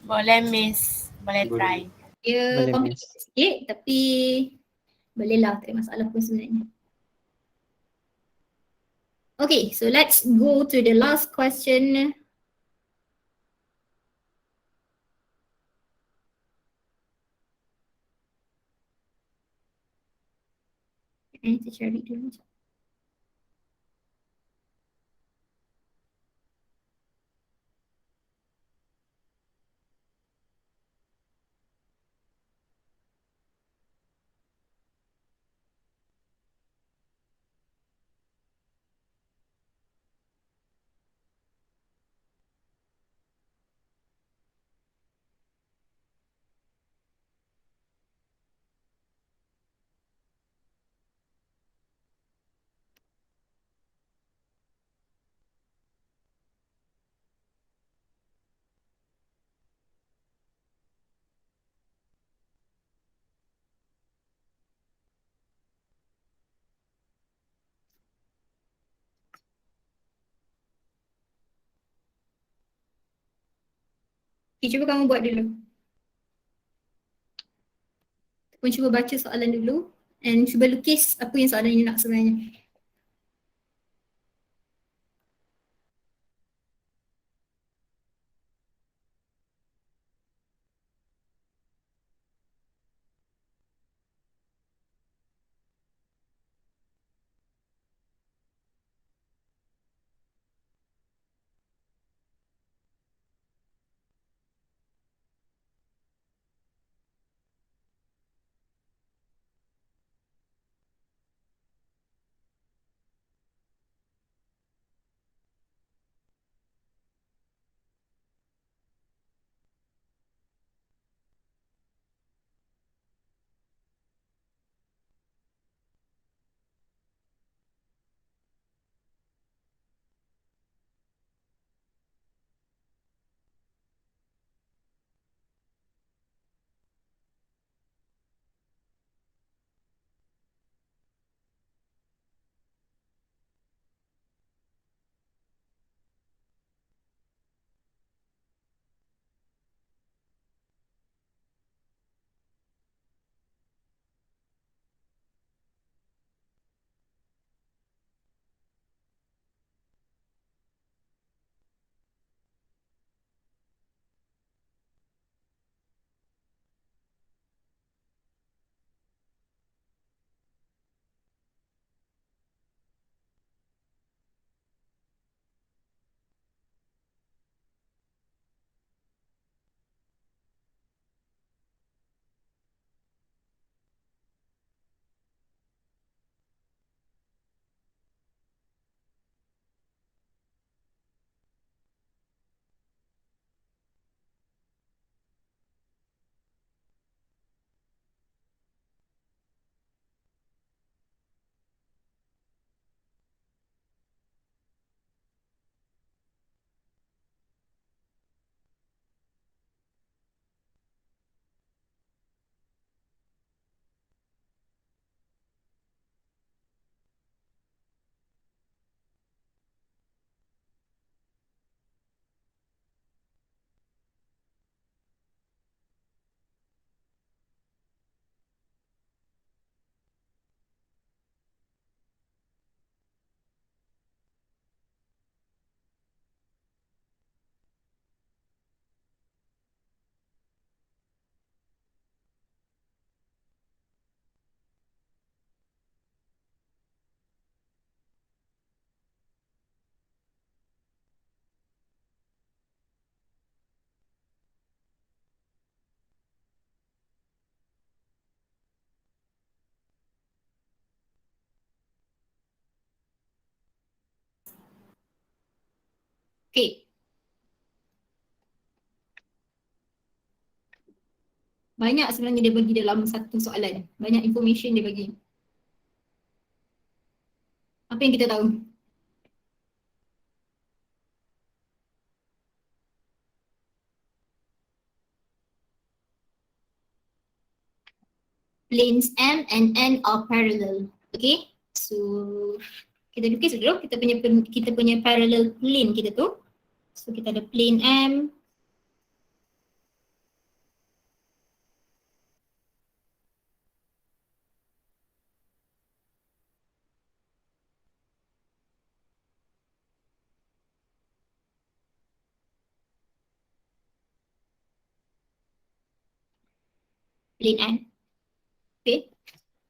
[SPEAKER 1] Boleh miss. Boleh try.
[SPEAKER 3] Dia
[SPEAKER 8] Boleh,
[SPEAKER 3] complicated sikit tapi bolehlah, tak ada masalah pun sebenarnya. Okay, so let's go to the last question. Kita cari dulu. Okay, cuba kamu buat dulu. Pun cuba baca soalan dulu and cuba lukis apa yang soalan ini nak sebenarnya. Okay. Banyak sebenarnya dia bagi dalam satu soalan. Banyak information dia bagi. Apa yang kita tahu? Planes M and N are parallel. Okay. So kita lukis dulu kita punya parallel plane kita tu. So kita ada plane M, plane N. Okay.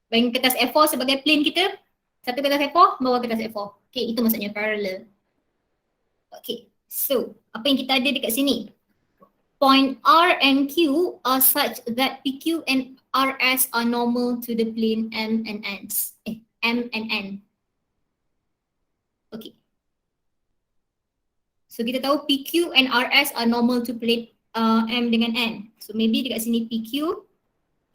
[SPEAKER 3] Bagi kertas A4 sebagai plane kita, satu kertas A4 bawah kertas A4. Okay, itu maksudnya parallel. Okay, so apa yang kita ada dekat sini? Point R and Q are such that PQ and RS are normal to the plane M and N. M and N. Okay. So kita tahu PQ and RS are normal to plane M dengan N. So maybe dekat sini PQ,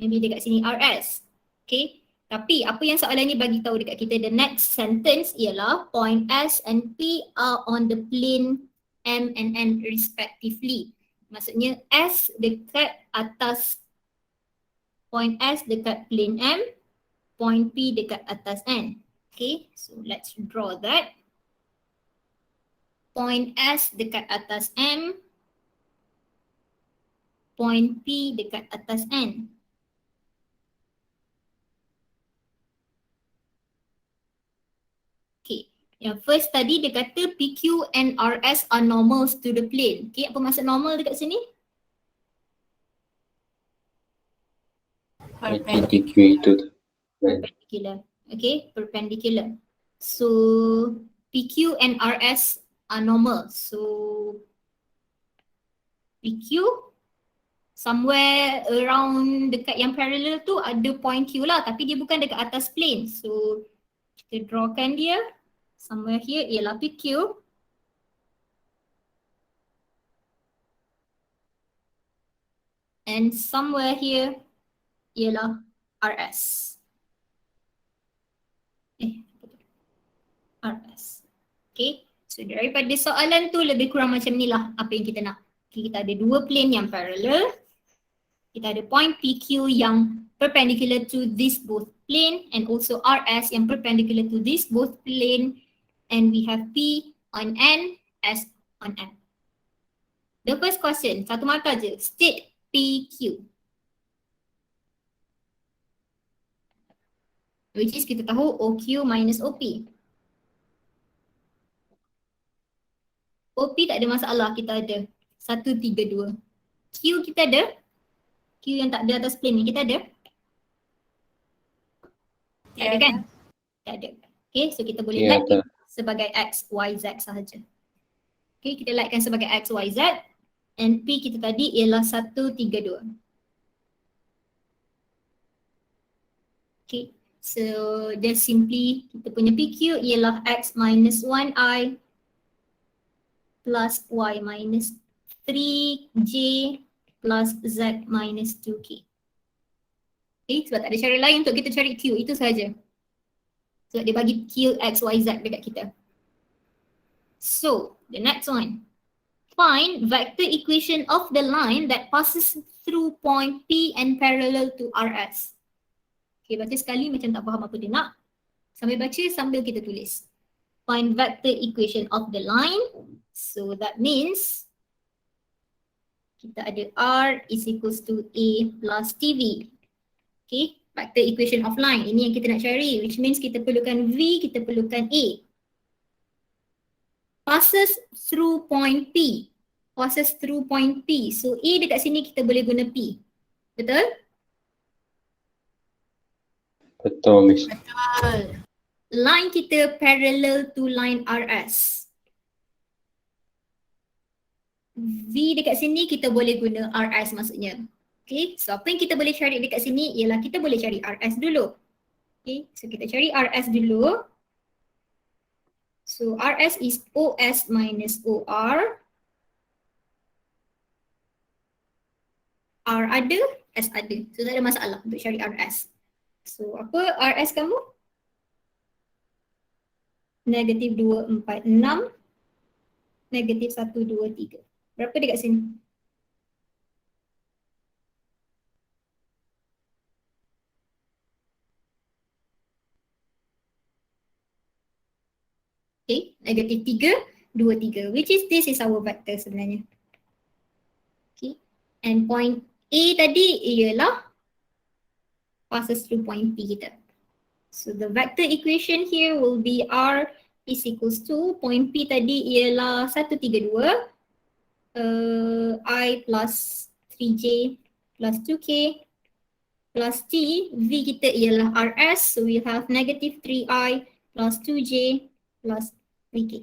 [SPEAKER 3] maybe dekat sini RS. Okay. Tapi apa yang soalan ni bagi tahu dekat kita, the next sentence ialah point S and P are on the plane M and N respectively. Maksudnya S dekat atas, point S dekat plane M, point P dekat atas N. Okay, so let's draw that. Point S dekat atas M, point P dekat atas N. Okay, yang first tadi dia kata PQ and RS are normals to the plane. Okay, apa maksud normal dekat sini?
[SPEAKER 4] perpendicular to the plane.
[SPEAKER 3] Perpendicular. Okay, perpendicular. So PQ and RS are normal. So PQ somewhere around dekat yang parallel tu ada point Q lah, tapi dia bukan dekat atas plane. So kita drawkan dia somewhere here ialah PQ. And somewhere here ialah RS. RS. Okay, so daripada soalan tu lebih kurang macam ni lah apa yang kita nak. Okay, kita ada dua plane yang parallel. Kita ada point PQ yang perpendicular to this both plane and also RS yang perpendicular to this both plane, and we have P on N, S on N. The first question, satu markah je, state PQ. Which is kita tahu OQ minus OP. OP tak ada masalah, kita ada 1, 3, 2. Q kita ada? Q yang tak ada atas plane ni kita ada? Tak ada kan? Tak ada. Okay, so kita boleh
[SPEAKER 4] Ya,
[SPEAKER 3] light sebagai X, Y, Z sahaja. Okay, kita lightkan sebagai X, Y, Z. And P kita tadi ialah 1, 3, 2. Okay, so just simply kita punya PQ ialah X minus 1I plus Y minus 3J plus Z minus 2K. Okay, sebab tak ada cara lain untuk kita cari Q, itu sahaja. Sebab dia bagi Q, X, Y, Z dekat kita. So, the next one. Find vector equation of the line that passes through point P and parallel to RS. Okay, baca sekali macam tak faham apa dia nak. Sambil baca, sambil kita tulis. Find vector equation of the line. So that means kita ada R is equals to A plus TV. Okay, vector equation of line. Ini yang kita nak cari, which means kita perlukan V, kita perlukan A. Passes through point P. Passes through point P. So A dekat sini kita boleh guna P. Betul?
[SPEAKER 4] Betul, Miss.
[SPEAKER 3] Line kita parallel to line RS. V dekat sini kita boleh guna RS maksudnya. Okay, so apa yang kita boleh cari dekat sini ialah kita boleh cari RS dulu. Okay, so kita cari RS dulu. So RS is OS minus OR. R ada, S ada. So tak ada masalah untuk cari RS. So apa RS kamu? Negatif 2, 4, 6. Negatif 1, 2, 3. Berapa dekat sini? Okay, negatif 3, 2, 3. Which is this is our vector sebenarnya. Okay, and point A tadi ialah passes through point P kita. So the vector equation here will be R is equals to point P tadi ialah 1, 3, 2. I plus 3J plus 2K plus T. V kita ialah RS. So we have negative 3I plus 2J plus 3K.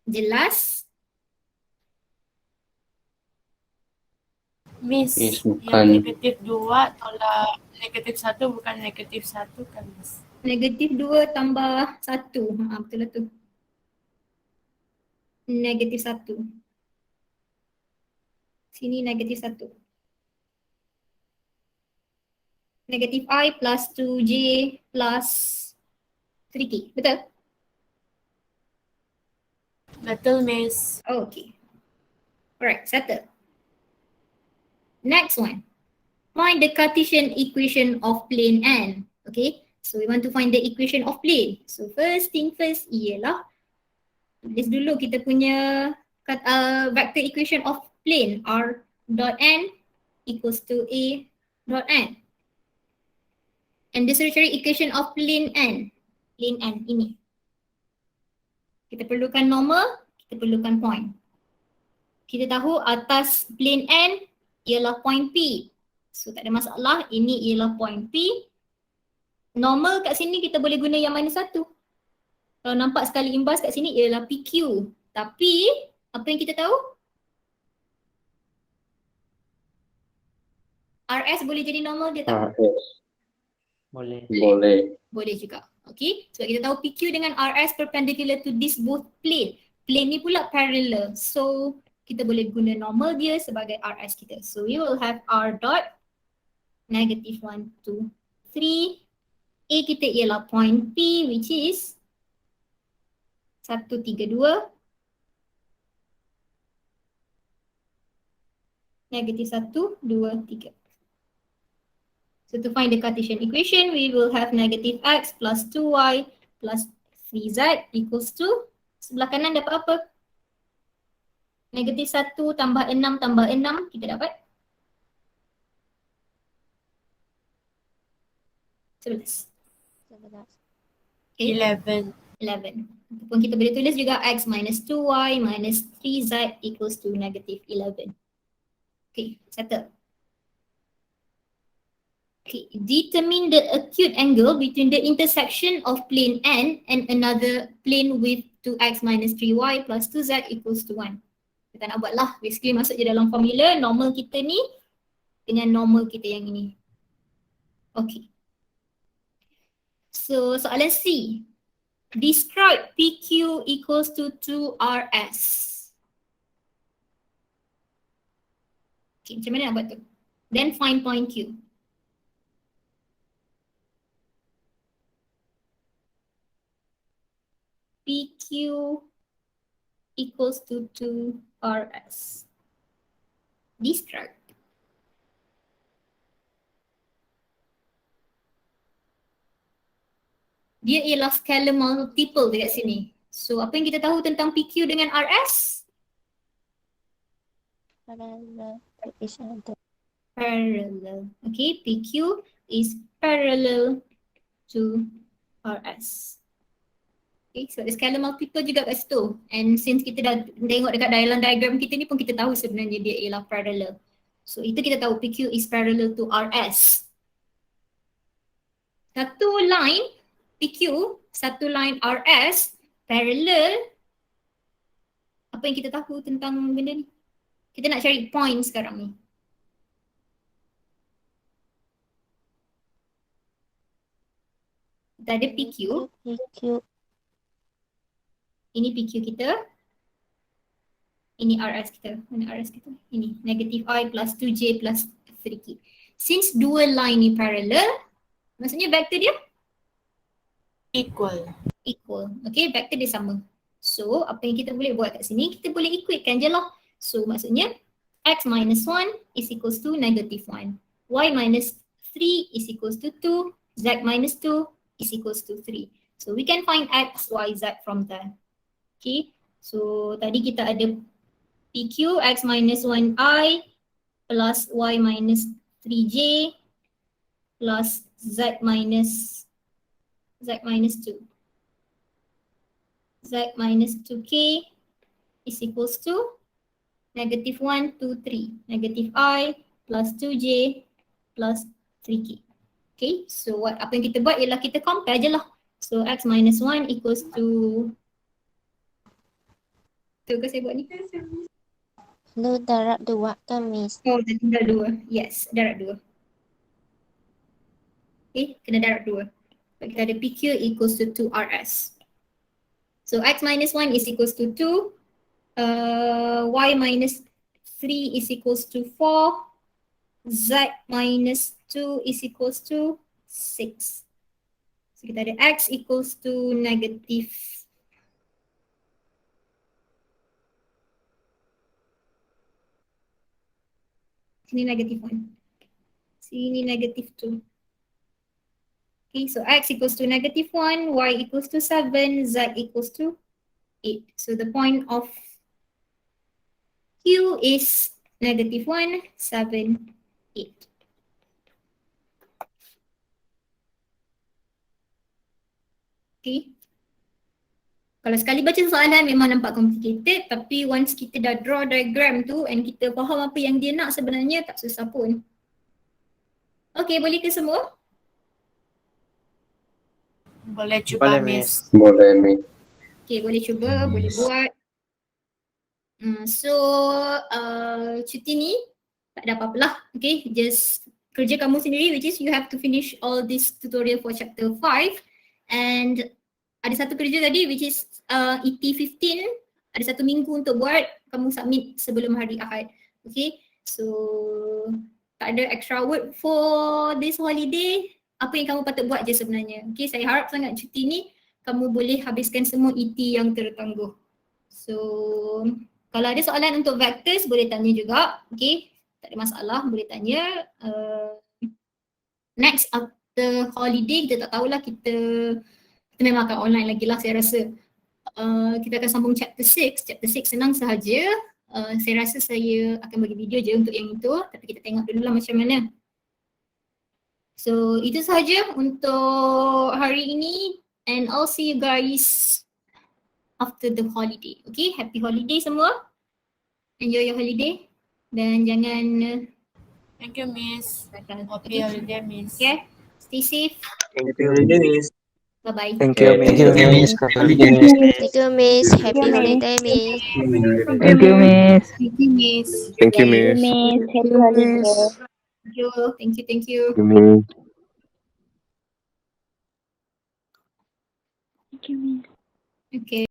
[SPEAKER 3] Jelas?
[SPEAKER 1] Miss,
[SPEAKER 4] Miss,
[SPEAKER 1] yang
[SPEAKER 4] bukan.
[SPEAKER 1] negatif 2 tolak negatif 1 bukan negatif 1 kan, Miss?
[SPEAKER 3] Negatif 2 tambah 1. Betul lah tu. Negatif 1. Sini negatif 1. Negatif I plus 2J plus 3K. Betul?
[SPEAKER 1] Betul, Miss.
[SPEAKER 3] Oh, okay. Alright, settle. Next one. Find the Cartesian equation of plane N. Okay, so we want to find the equation of plane. So first thing first ialah tulis dulu kita punya vector equation of plane R dot n equals to A dot n. And disuruh cari equation of plane n. Plane n ini. Kita perlukan normal, kita perlukan point. Kita tahu atas plane n ialah point P. So tak ada masalah, ini ialah point P. Normal kat sini kita boleh guna yang mana satu. Kalau nampak sekali imbas kat sini ialah PQ. Tapi apa yang kita tahu? RS boleh jadi normal dia tak?
[SPEAKER 4] RS.
[SPEAKER 8] Boleh.
[SPEAKER 4] Boleh.
[SPEAKER 3] Boleh juga. Okay. Sebab kita tahu PQ dengan RS perpendicular to this both plane. Plane ni pula parallel. So kita boleh guna normal dia sebagai RS kita. So we will have R dot negative 1, 2, 3. A kita ialah point P which is 1, 3, 2. Negative 1, 2, 3. So to find the Cartesian equation, we will have negative x plus 2y plus 3z equals to, sebelah kanan dapat apa? Negatif 1 tambah 6 tambah 6, kita dapat 11.
[SPEAKER 7] 11.
[SPEAKER 3] Okay,
[SPEAKER 1] 11.
[SPEAKER 3] 11. Ataupun kita boleh tulis juga x minus 2y minus 3z equals to negative 11. Okay, settle. Okay, determine the acute angle between the intersection of plane n and another plane with 2x minus 3y plus 2z equals to 1. Kita nak buat lah, basically masuk je dalam formula normal kita ni dengan normal kita yang ini. Okay. So soalan C. Describe PQ equals to 2RS. Okay, macam mana nak buat tu? Then find point Q. PQ equals to 2RS. Describe. Dia ialah scalar multiple dekat sini. So apa yang kita tahu tentang PQ dengan RS?
[SPEAKER 7] Parallel to each other.
[SPEAKER 3] Parallel. Okay, PQ is parallel to RS. Okay, so ada scalar multiple juga kat situ. And since kita dah tengok dekat diagram kita ni pun kita tahu sebenarnya dia ialah parallel. So itu kita tahu PQ is parallel to RS. Satu line PQ, satu line RS parallel. Apa yang kita tahu tentang benda ni? Kita nak cari point sekarang ni. Kita ada PQ.
[SPEAKER 7] PQ.
[SPEAKER 3] Ini PQ kita. Ini RS kita. Mana RS kita? Ini. Negative I plus 2J plus 3K. Since dua line ni parallel, maksudnya vector dia?
[SPEAKER 1] Equal.
[SPEAKER 3] Equal. Okay, vector dia sama. So, apa yang kita boleh buat kat sini, kita boleh equatekan je lah. So, maksudnya x minus 1 is equals to negative 1. Y minus 3 is equals to 2. Z minus 2 is equals to 3. So, we can find x, y, z from there. Okay, so tadi kita ada PQ x minus 1i plus y minus 3j plus z minus 2. Z minus 2k is equals to negative 1, 2, 3. Negative I plus 2j plus 3k. Okay, so apa yang kita buat ialah kita compare je lah. So x minus 1 equals to, tu ke saya buat ni?
[SPEAKER 7] Lu darab 2 kan, Miss?
[SPEAKER 3] Oh, tinggal 2. Yes, darab 2. Okay, kena darab 2. So, kita ada PQ equals to 2RS. So x minus 1 is equals to 2. Y minus 3 is equals to 4. Z minus 2 is equals to 6. So kita ada x equals to negative. Sini negative 1. Sini negative 2. Okay, so x equals to negative 1, y equals to 7, z equals to 8. So the point of Q is -1, 7, 8. Okay. Kalau sekali baca soalan memang nampak complicated, tapi once kita dah draw diagram tu and kita faham apa yang dia nak sebenarnya tak susah pun. Okay, boleh ke semua?
[SPEAKER 1] Boleh cuba Miss.
[SPEAKER 4] Boleh, Miss.
[SPEAKER 3] Okay, boleh cuba, boleh buat. So, cuti ni tak ada apa-apa lah. Okay, just kerja kamu sendiri, which is you have to finish all this tutorial for chapter 5. And ada satu kerja tadi which is ET15, ada 1 minggu untuk buat, kamu submit sebelum hari Ahad. Okay, so tak ada extra work for this holiday. Apa yang kamu patut buat je sebenarnya. Okay, saya harap sangat cuti ni kamu boleh habiskan semua ET yang tertangguh. So, kalau ada soalan untuk vectors boleh tanya juga. Okay, tak ada masalah, boleh tanya. Next after holiday kita tak tahulah, kita memang akan online lagi lah saya rasa. Kita akan sambung chapter 6. Chapter 6 senang sahaja. Saya rasa saya akan bagi video je untuk yang itu, tapi kita tengok dulu lah macam mana. So itu sahaja untuk hari ini, and I'll see you guys after the holiday. Okay, happy holiday semua. Enjoy your holiday. Dan jangan
[SPEAKER 1] Thank you Miss. Happy holiday Miss.
[SPEAKER 3] okay, stay safe.
[SPEAKER 8] Thank you, Miss.
[SPEAKER 3] Bye-bye.
[SPEAKER 8] Thank you, Miss.
[SPEAKER 4] Thank you, Miss.
[SPEAKER 7] Thank you, Miss. Happy holiday, Miss.
[SPEAKER 8] Thank you, Miss.
[SPEAKER 1] Thank you Miss.
[SPEAKER 8] Thank you, Miss.
[SPEAKER 2] Happy holiday.
[SPEAKER 3] Thank you. Thank you. Thank you.
[SPEAKER 4] Thank you, Miss.
[SPEAKER 3] Okay.